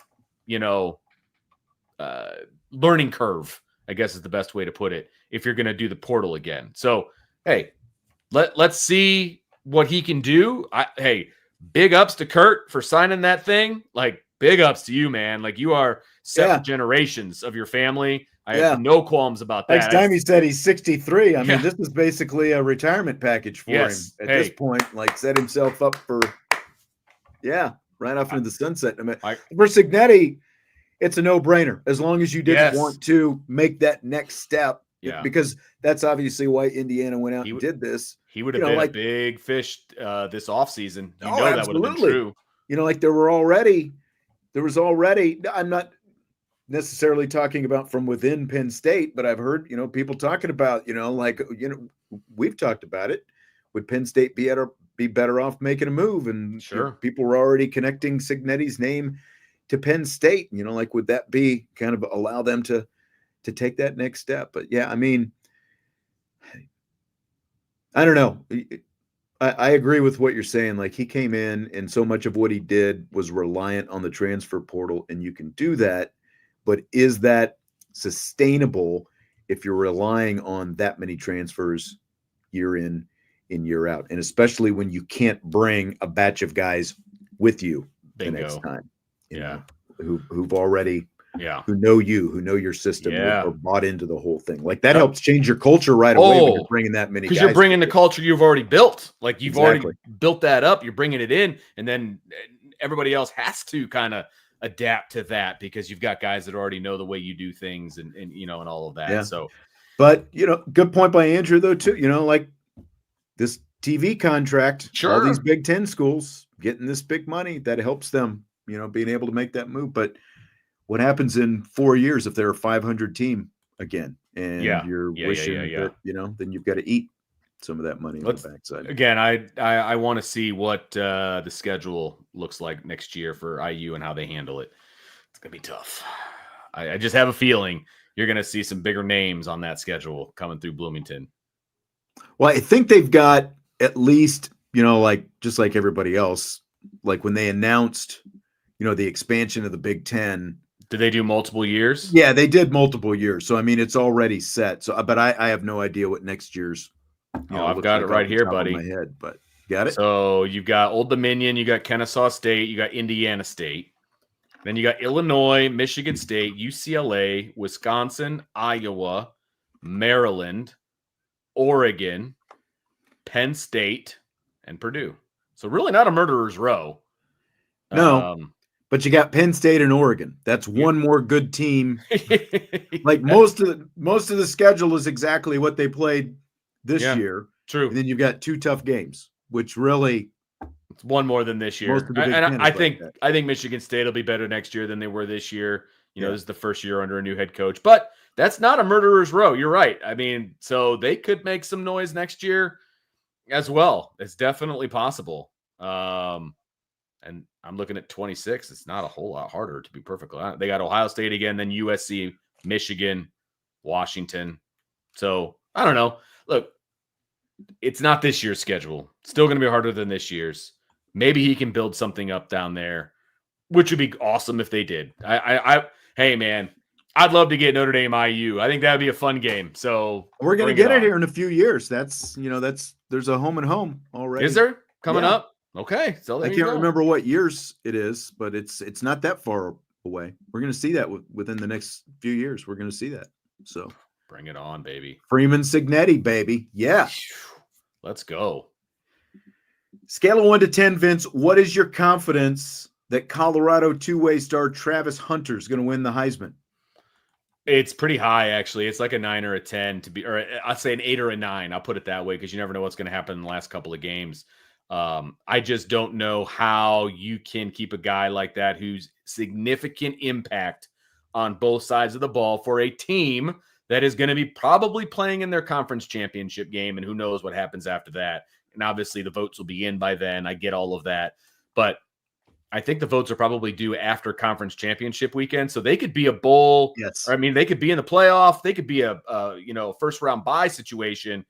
learning curve, I guess is the best way to put it, if you're going to do the portal again. So, hey, let's see what he can do. Hey, big ups to Kurt for signing that thing. Like, big ups to you, man. Like, you are 7 generations of your family. I have no qualms about that. Next time he said he's 63. I mean, this is basically a retirement package for him at this point. Like, set himself up for, right off into the sunset. I mean, for Cignetti, it's a no-brainer as long as you didn't want to make that next step. Yeah, because that's obviously why Indiana went out and did this. He would have been a big fish this offseason. That would have been true. Like there was already, I'm not necessarily talking about from within Penn State, but I've heard, people talking about, we've talked about it. Would Penn State be better off making a move? And people were already connecting Cignetti's name to Penn State. Would that be kind of allow them to take that next step? But I mean, I don't know. I agree with what you're saying. Like, he came in and so much of what he did was reliant on the transfer portal, and you can do that. But is that sustainable if you're relying on that many transfers year in and year out? And especially when you can't bring a batch of guys with you the next time, who've already, who know you, who know your system, or bought into the whole thing. Like, that helps change your culture right away when you're bringing that many guys. Because you're bringing the culture you've already built. Like, you've already built that up. You're bringing it in, and then everybody else has to kind of adapt to that because you've got guys that already know the way you do things and all of that. Yeah. So, but good point by Andrew though too. Like this TV contract, all these Big Ten schools getting this big money that helps them, being able to make that move. But what happens in 4 years if they're a 500 team again, and you're wishing that, then you've got to eat some of that money on the backside. Again, I want to see what the schedule looks like next year for IU and how they handle it. It's going to be tough. I just have a feeling you're going to see some bigger names on that schedule coming through Bloomington. Well, I think they've got at least, just like everybody else, like when they announced, the expansion of the Big Ten. Did they do multiple years? Yeah, they did multiple years. So, I mean, it's already set. So, but I have no idea what next year's. I've got it right here, buddy. My head, but got it. So you've got Old Dominion, you got Kennesaw State, you got Indiana State, then you got Illinois, Michigan State, UCLA, Wisconsin, Iowa, Maryland, Oregon, Penn State, and Purdue. So really not a murderer's row. No, but you got Penn State and Oregon. That's one more good team. Like most of the schedule is exactly what they played this year. True. And then you've got 2 tough games, which really it's one more than this year. I think Michigan State will be better next year than they were this year. This is the first year under a new head coach, but that's not a murderer's row. You're right. I mean, so they could make some noise next year as well. It's definitely possible. And I'm looking at 26. It's not a whole lot harder, to be perfectly honest. They got Ohio State again, then USC, Michigan, Washington. So I don't know. Look, it's not this year's schedule. It's still going to be harder than this year's. Maybe he can build something up down there, which would be awesome if they did. Hey man, I'd love to get Notre Dame IU. I think that would be a fun game. So we're going to get it here in a few years. There's a home and home already. Is there coming up? Okay, so there I you can't go. remember what years it is, but it's not that far away. We're going to see that within the next few years. We're going to see that. So Bring it on, baby. Freeman Signetti, baby. Yeah. Let's go. Scale of 1 to 10, Vince. What is your confidence that Colorado two-way star Travis Hunter is going to win the Heisman? It's pretty high, actually. It's like a 9 or a 10 to be, or I'd say an 8 or a 9. I'll put it that way because you never know what's going to happen in the last couple of games. I just don't know how you can keep a guy like that who's significant impact on both sides of the ball for a team that is going to be probably playing in their conference championship game, and who knows what happens after that. And obviously the votes will be in by then. I get all of that, but I think the votes are probably due after conference championship weekend. So they could be a bowl. Yes. Or, I mean, they could be in the playoff. They could be a first round bye situation.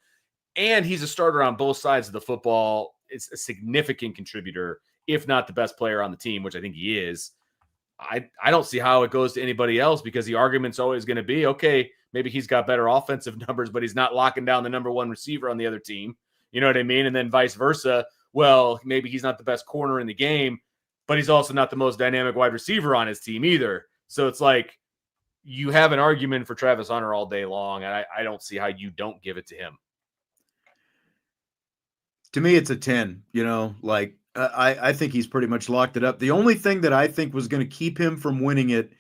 And he's a starter on both sides of the football. It's a significant contributor, if not the best player on the team, which I think he is. I don't see how it goes to anybody else, because the argument's always going to be, okay, maybe he's got better offensive numbers, but he's not locking down the number one receiver on the other team. You know what I mean? And then vice versa. Well, maybe he's not the best corner in the game, but he's also not the most dynamic wide receiver on his team either. So it's like you have an argument for Travis Hunter all day long, and I don't see how you don't give it to him. To me, it's a 10. I think he's pretty much locked it up. The only thing that I think was going to keep him from winning it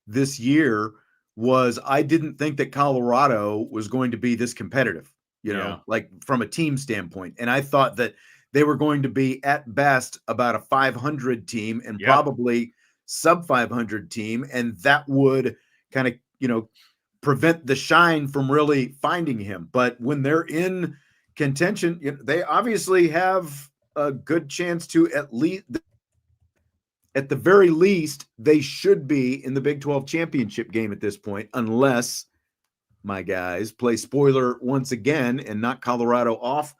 this year was I didn't think that Colorado was going to be this competitive, like from a team standpoint. And I thought that they were going to be at best about a 500 team and probably sub 500 team. And that would kind of, prevent the shine from really finding him. But when they're in contention, they obviously have a good chance to at the very least, they should be in the Big 12 championship game at this point, unless my guys play spoiler once again and knock Colorado off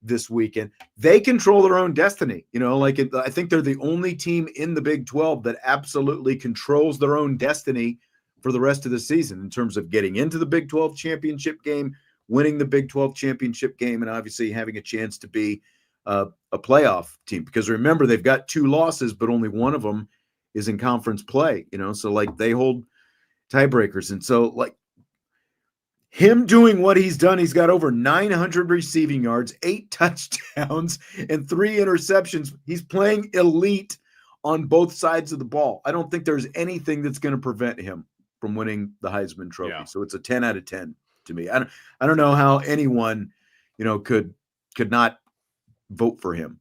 this weekend. They control their own destiny. I think they're the only team in the Big 12 that absolutely controls their own destiny for the rest of the season in terms of getting into the Big 12 championship game, winning the Big 12 championship game, and obviously having a chance to be a playoff team. Because remember, they've got 2 losses, but only one of them is in conference play, so like they hold tiebreakers. And so like him doing what he's done, he's got over 900 receiving yards, 8 touchdowns, and 3 interceptions. He's playing elite on both sides of the ball. I don't think there's anything that's going to prevent him from winning the Heisman Trophy. Yeah. So it's a 10 out of 10 to me. I don't know how anyone, could not vote for him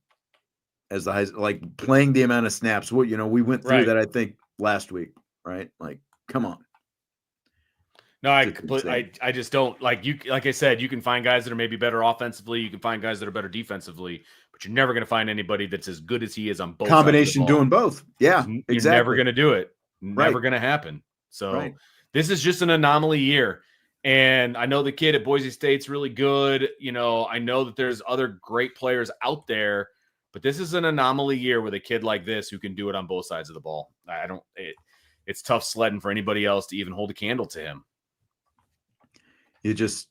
as the Heisman, like playing the amount of snaps. We went through that, I think, last week, right? Like, come on. No, I just don't like you. Like I said, you can find guys that are maybe better offensively. You can find guys that are better defensively, but you're never going to find anybody that's as good as he is on both. Combination sides of the ball. Doing both. Yeah, you're exactly. never going to do it. Never going to happen. So this is just an anomaly year. And I know the kid at Boise State's really good. I know that there's other great players out there, but this is an anomaly year with a kid like this who can do it on both sides of the ball. It's tough sledding for anybody else to even hold a candle to him. You just,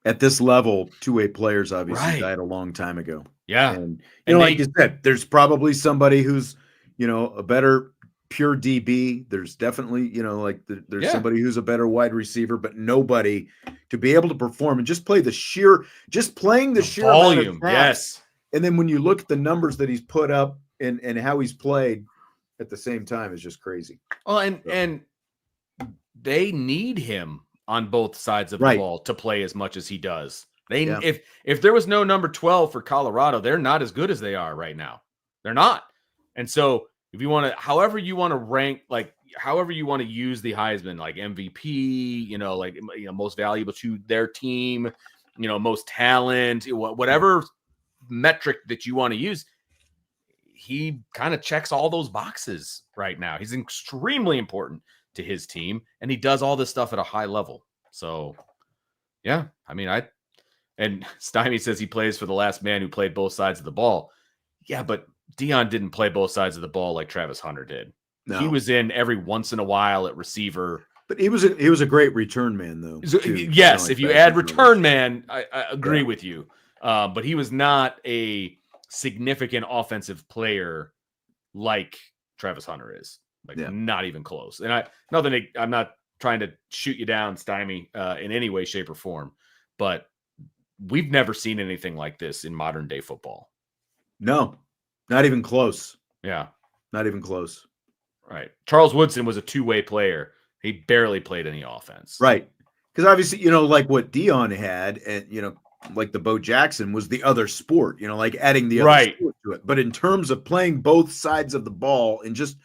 at this level, 2-way players obviously died a long time ago. Yeah. And like you said, there's probably somebody who's, a better pure DB. There's definitely, there's somebody who's a better wide receiver, but nobody to be able to perform and just playing the sheer volume. Yes. And then when you look at the numbers that he's put up and how he's played at the same time is just crazy. Well, and they need him on both sides of the ball to play as much as he does. If there was no number 12 for Colorado, they're not as good as they are right now. They're not. And so if you want to, however you want to rank, like however you want to use the Heisman, like MVP, most valuable to their team, most talent, whatever metric that you want to use, he kind of checks all those boxes right now. He's extremely important to his team, and he does all this stuff at a high level. So, yeah, I mean, and Stymie says he plays for the last man who played both sides of the ball. Yeah, but Dion didn't play both sides of the ball like Travis Hunter did. No. He was in every once in a while at receiver. But he was a great return man, though. Yes, if you add return man, I agree with you. But he was not a significant offensive player like Travis Hunter is. Like, not even close. And I'm not trying to shoot you down, Stymie, in any way, shape, or form, but we've never seen anything like this in modern day football. No, not even close. Yeah. Not even close. Right. Charles Woodson was a two-way player. He barely played any offense. Right. Because obviously, you know, like what Dion had, and, you know, like the Bo Jackson was the other sport, you know, like adding the other sport to it. But in terms of playing both sides of the ball and just,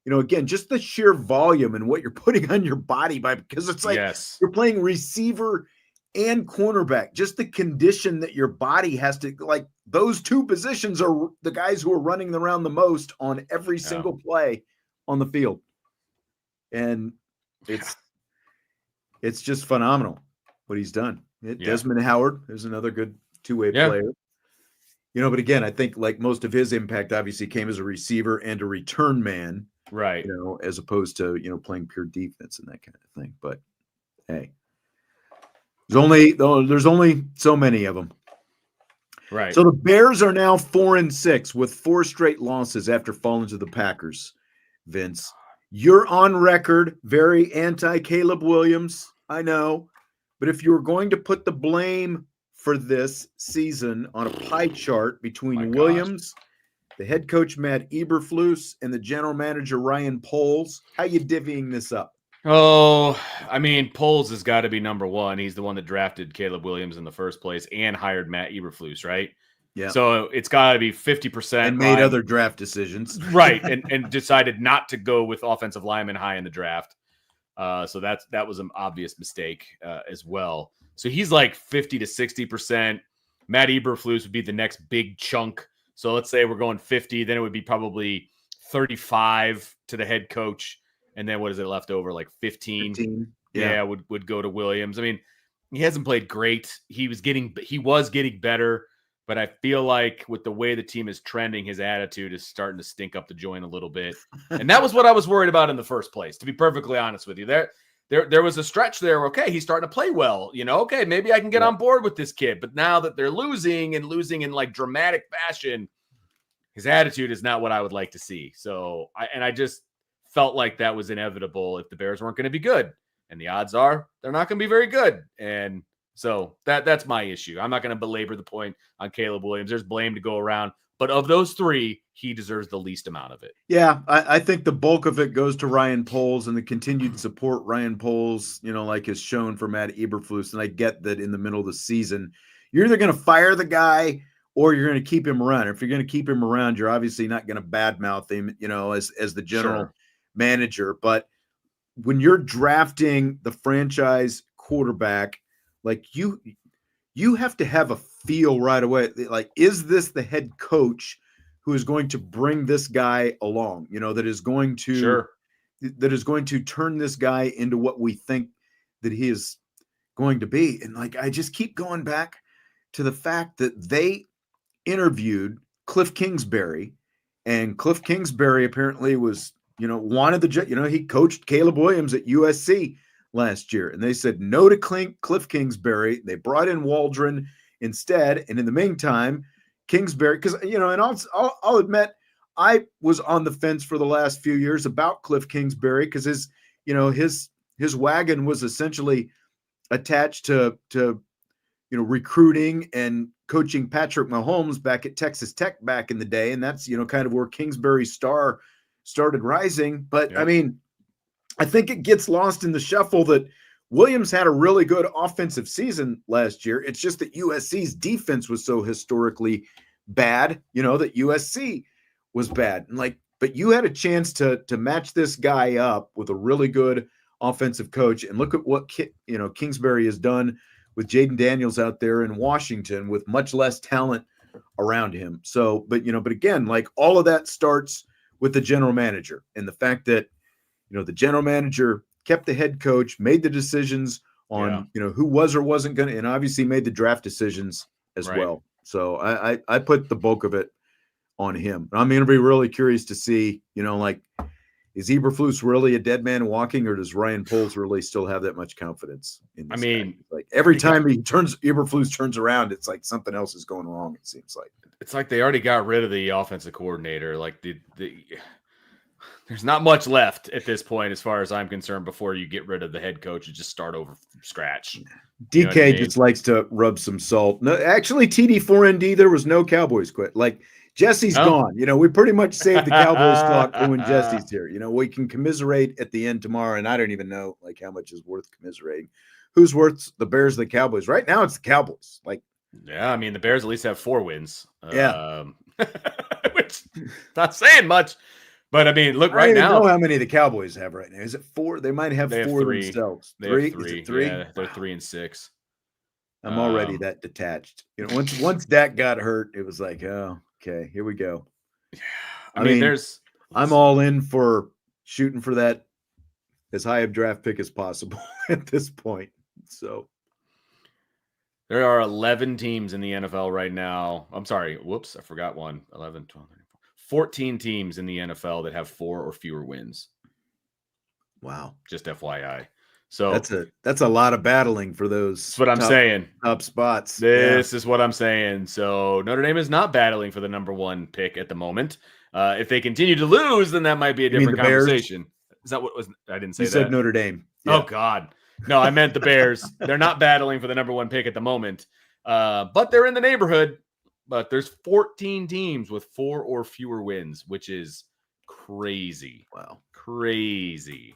you know, again, just the sheer volume and what you're putting on your body because it's like you're playing receiver and cornerback, just the condition that your body has to, like, those two positions are the guys who are running around the most on every single play on the field. And it's just phenomenal what he's done. Desmond Howard is another good two-way player. You know, but again, I think like most of his impact obviously came as a receiver and a return man. Right. You know, as opposed to, you know, playing pure defense and that kind of thing. But hey, there's only so many of them. Right. So the Bears are now 4-6 with 4 straight losses after falling to the Packers. Vince, you're on record, very anti-Caleb Williams, I know. But if you were going to put the blame for this season on a pie chart between Williams, the head coach Matt Eberflus, and the general manager Ryan Poles, how you divvying this up? Oh, I mean, Poles has got to be number one. He's the one that drafted Caleb Williams in the first place and hired Matt Eberflus, right? Yeah. So it's got to be 50%. And made other draft decisions. Right. And decided not to go with offensive lineman high in the draft. So that was an obvious mistake as well. So he's like 50 to 60%. Matt Eberflus would be the next big chunk. So let's say we're going 50, then it would be probably 35 to the head coach. And then what is it left over? Like 15. Yeah, would go to Williams. I mean, he hasn't played great. He was getting better, but I feel like with the way the team is trending, his attitude is starting to stink up the joint a little bit. And that was what I was worried about in the first place, to be perfectly honest with you. There was a stretch there. Okay, he's starting to play well. You know, okay, maybe I can get on board with this kid. But now that they're losing in like dramatic fashion, his attitude is not what I would like to see. So I just felt like that was inevitable if the Bears weren't going to be good. And the odds are they're not going to be very good. And so that's my issue. I'm not going to belabor the point on Caleb Williams. There's blame to go around. But of those three, he deserves the least amount of it. Yeah, I think the bulk of it goes to Ryan Poles and the continued support Ryan Poles, you know, like has shown for Matt Eberflus. And I get that in the middle of the season, you're either going to fire the guy or you're going to keep him around. If you're going to keep him around, you're obviously not going to badmouth him, you know, as the general manager. But when you're drafting the franchise quarterback, like you have to have a feel right away. Like, is this the head coach who is going to bring this guy along? You know, that is going to turn this guy into what we think that he is going to be. And like, I just keep going back to the fact that they interviewed Cliff Kingsbury, and Cliff Kingsbury apparently was, you know, wanted he coached Caleb Williams at USC last year, and they said no to Cliff Kingsbury. They brought in Waldron instead, and in the meantime, Kingsbury, because, you know, and I'll admit I was on the fence for the last few years about Cliff Kingsbury because his wagon was essentially attached to recruiting and coaching Patrick Mahomes back at Texas Tech back in the day, and that's kind of where Kingsbury's star started rising. But I mean, I think it gets lost in the shuffle that Williams had a really good offensive season last year. It's just that USC's defense was so historically bad, that USC was bad. And but you had a chance to match this guy up with a really good offensive coach. And look at what Kingsbury has done with Jaden Daniels out there in Washington with much less talent around him. So, but again, all of that starts with the general manager and the fact that, the general manager kept the head coach, made the decisions on, who was or wasn't going to, and obviously made the draft decisions as well. So I put the bulk of it on him. I'm going to be really curious to see, is Eberflus really a dead man walking, or does Ryan Poles really still have that much confidence in this guy? Like every time Eberflus turns around, it's like something else is going wrong. It seems like it's like they already got rid of the offensive coordinator. Like there's not much left at this point, as far as I'm concerned, before you get rid of the head coach and just start over from scratch. DK just likes to rub some salt. No, actually, TD4ND, there was no Cowboys quit. Like Jesse's gone. We pretty much saved the Cowboys talk for when Jesse's here. We can commiserate at the end tomorrow, and I don't even know like how much is worth commiserating. Who's worth the Bears or the Cowboys? Right now, it's the Cowboys. Like, yeah, I mean the Bears at least have 4 wins. Yeah, which not saying much. But I mean, look, right now. I don't know how many the Cowboys have right now. Is it 4? They might have 4 themselves. They 3? have 3. Is it 3? Yeah, they're 3-6. I'm already that detached. Once Dak got hurt, it was like, oh, okay, here we go. Yeah, I mean, I'm all in for shooting for that as high a draft pick as possible at this point. So there are 11 teams in the NFL right now. I'm sorry. Whoops, I forgot one. 11, 12, 13. 14 teams in the NFL that have 4 or fewer wins. Wow. Just FYI. So that's a lot of battling for those. That's what I'm saying. Top spots. This is what I'm saying. So Notre Dame is not battling for the number 1 pick at the moment. If they continue to lose, then that might be a different conversation. Is that what was? I didn't say that. You said Notre Dame. Yeah. Oh God. No, I meant the Bears. They're not battling for the number 1 pick at the moment. But they're in the neighborhood. But there's 14 teams with 4 or fewer wins, which is crazy. Wow. Crazy.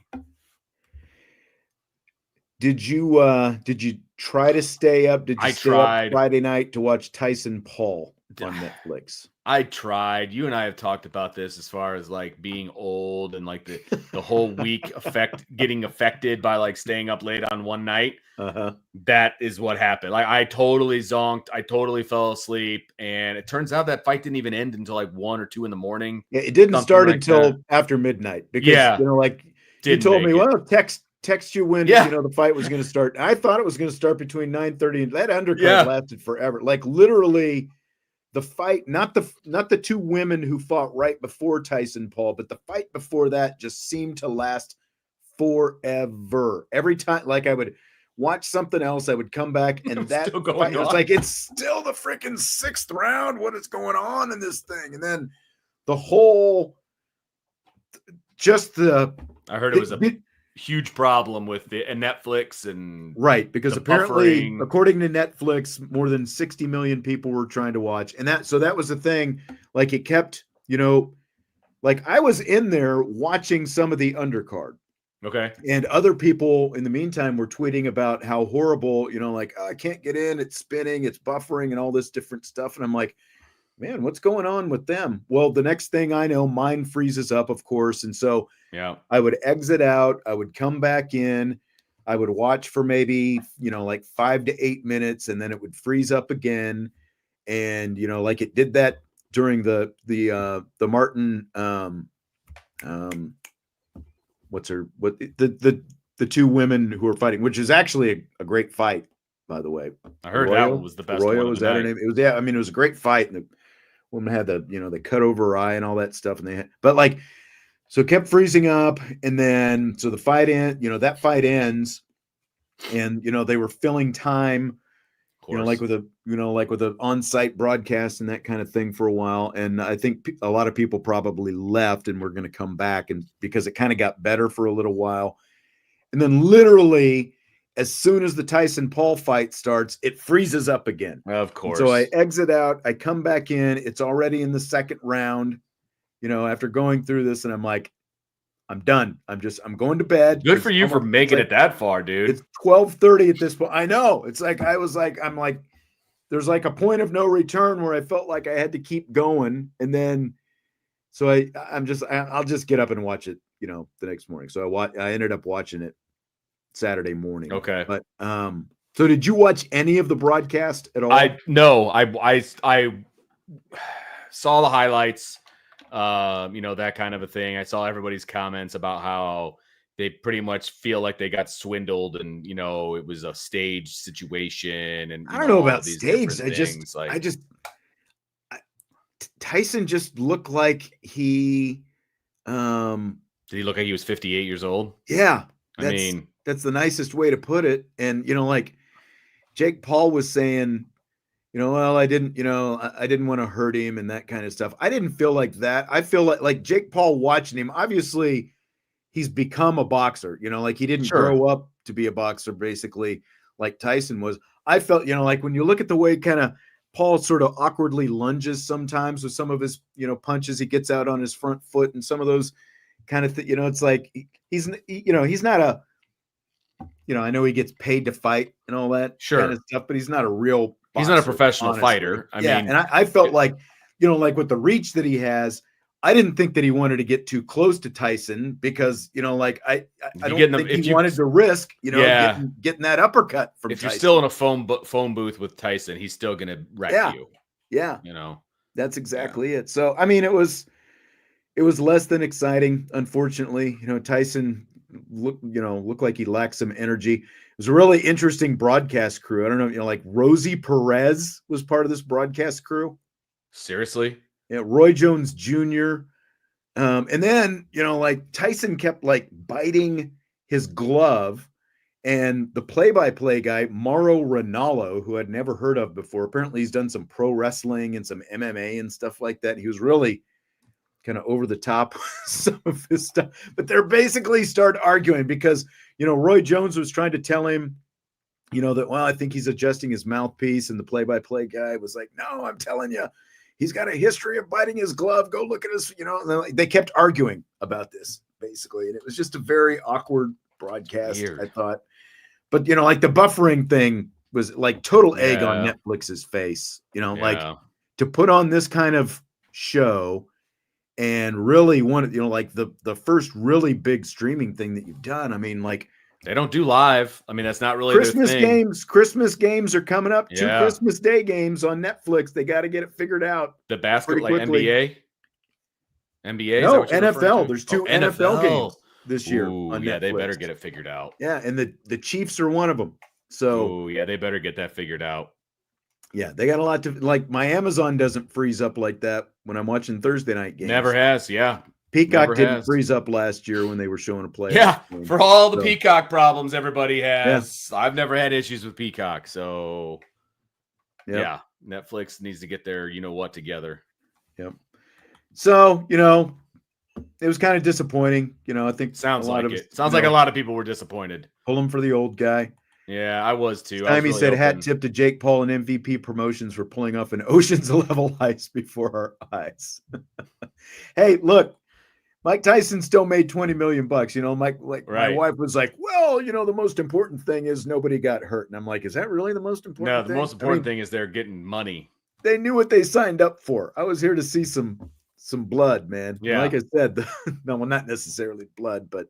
Did you try to stay up? Did you stay up Friday night to watch Tyson-Paul on Netflix? I tried. You and I have talked about this as far as like being old and like the whole week getting affected by like staying up late on one night. Uh-huh. That is what happened. Like I totally zonked. I totally fell asleep. And it turns out that fight didn't even end until like 1 or 2 in the morning. Yeah, it didn't start until after midnight. Because you told me, well, text you when the fight was going to start. I thought it was going to start between 9:30 and that undercard lasted forever. Like literally the fight, not the 2 women who fought right before Tyson-Paul, but the fight before that just seemed to last forever. Every time, like I would watch something else, I would come back and that fight, it was like, it's still the freaking 6th round. What is going on in this thing? And then the whole, I heard it was a huge problem with the Netflix and right, because apparently according to Netflix more than 60 million people were trying to watch, and that was the thing. Like it kept like I was in there watching some of the undercard, okay, and other people in the meantime were tweeting about how horrible, like I can't get in, it's spinning, it's buffering and all this different stuff, and I'm like, man, what's going on with them? Well, the next thing I know, mine freezes up, of course. And so I would exit out, I would come back in, I would watch for maybe, like 5 to 8 minutes, and then it would freeze up again. And, like it did that during the Martin, the 2 women who were fighting, which is actually a great fight, by the way. I heard that one was the best Arroyo, one. Was that her name? It was, I mean, it was a great fight. And the woman had the cut over her eye and all that stuff. And so it kept freezing up. And then, so the fight that fight ends and, they were filling time, like with a on-site broadcast and that kind of thing for a while. And I think a lot of people probably left and were going to come back because it kind of got better for a little while. And then literally, as soon as the Tyson-Paul fight starts, it freezes up again. Of course. So I exit out, I come back in. It's already in the 2nd round, after going through this, and I'm like, I'm done. I'm going to bed. Good for you for making it that far, dude. It's 12:30 at this point. I know. It's like, I'm like, there's like a point of no return where I felt like I had to keep going. And then, so I'll just get up and watch it, the next morning. So I ended up watching it Saturday morning. Okay. But so did you watch any of the broadcast at all? No, I saw the highlights, that kind of a thing. I saw everybody's comments about how they pretty much feel like they got swindled and, it was a staged situation. And I don't know about staged. Tyson just looked like he Did he look like he was 58 years old? Yeah. I mean, that's the nicest way to put it. And, like Jake Paul was saying, well, I didn't want to hurt him and that kind of stuff. I didn't feel like that. I feel like Jake Paul watching him, obviously he's become a boxer, like he didn't grow up to be a boxer, basically, like Tyson was. I felt, like when you look at the way kind of Paul sort of awkwardly lunges sometimes with some of his, punches he gets out on his front foot and some of those kind of it's like he's not a, I know he gets paid to fight and all that kind of stuff, but he's not a real boxer, he's not a professional honestly. fighter. I mean, and I felt like, like with the reach that he has, I didn't think that he wanted to get too close to Tyson because, like I don't think he wanted to risk, getting that uppercut from Tyson. If you're still in a phone booth with Tyson, he's still going to wreck you. Yeah. That's exactly it. So, I mean, it was less than exciting. Unfortunately, Tyson looked like he lacked some energy. It was a really interesting broadcast crew. I don't know, like Rosie Perez was part of this broadcast crew. Seriously? Yeah, Roy Jones Jr. And then, like Tyson kept like biting his glove, and the play-by-play guy, Mauro Ranallo, who I'd never heard of before, apparently he's done some pro wrestling and some MMA and stuff like that. He was really kind of over the top with some of his stuff, but they're basically start arguing because, Roy Jones was trying to tell him, that, well, I think he's adjusting his mouthpiece, and the play-by-play guy was like, no, I'm telling you, he's got a history of biting his glove. Go look at his, they kept arguing about this basically. And it was just a very awkward broadcast, weird. I thought. But, like the buffering thing was like total egg on Netflix's face, like to put on this kind of show and really want like the first really big streaming thing that you've done. I mean, like, they don't do live. I mean, that's not really Christmas their thing. games. Christmas games are coming up. 2 Christmas Day games on Netflix. They got to get it figured out. The basketball, like NBA? NBA? No, NFL. There's 2 NFL games this year on Netflix. They better get it figured out. Yeah, and the Chiefs are one of them. So, they better get that figured out. Yeah, they got a lot to, like, my Amazon doesn't freeze up like that when I'm watching Thursday night games. Never has, Peacock didn't freeze up last year when they were showing a play. Yeah, for all the Peacock problems everybody has. Yeah. I've never had issues with Peacock. So, yeah, Netflix needs to get their what together. Yep. So, it was kind of disappointing. I think sounds like a lot of people were disappointed. Pull him for the old guy. Yeah, I was too. He said hat tip to Jake Paul and MVP Promotions for pulling off an Ocean's level heist before our eyes. Hey, look. Mike Tyson still made $20 million. My wife was like, well, the most important thing is nobody got hurt. And I'm like, is that really the most important thing? No, the most important thing is they're getting money. They knew what they signed up for. I was here to see some blood, man. Yeah. Like I said, not necessarily blood, but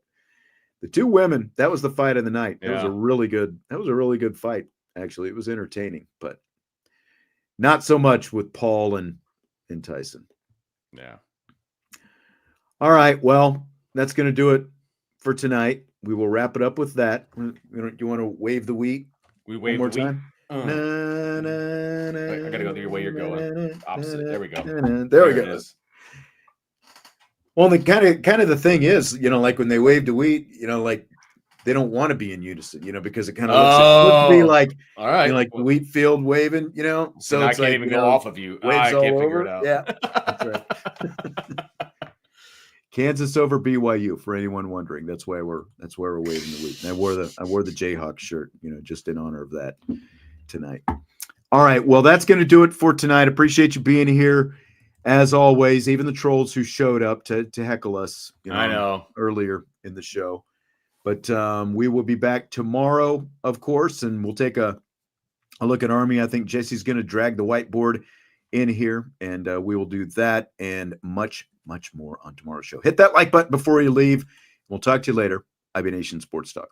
the 2 women, that was the fight of the night. That was a really good fight. Actually, it was entertaining, but not so much with Paul and Tyson. Yeah. All right, well, that's going to do it for tonight. We will wrap it up with that. Do you want to wave the wheat? We wave one more the wheat. time. I gotta go the way you're going. Opposite. There we go. There we go. Well, the kind of the thing is, like when they wave the wheat, like they don't want to be in unison, because it kind of looks to be like, all right, like the wheat field waving, So I it's can't like, even go off of you. I can't figure it out. Yeah, that's right. Kansas over BYU, for anyone wondering. That's why we're waving the wheat. And I wore the Jayhawk shirt, just in honor of that tonight. All right, well, that's going to do it for tonight. Appreciate you being here, as always. Even the trolls who showed up to heckle us, I know, earlier in the show. But we will be back tomorrow, of course, and we'll take a look at Army. I think Jesse's going to drag the whiteboard in here, and we will do that and much more on tomorrow's show. Hit that like button before you leave. We'll talk to you later. IB Nation Sports Talk.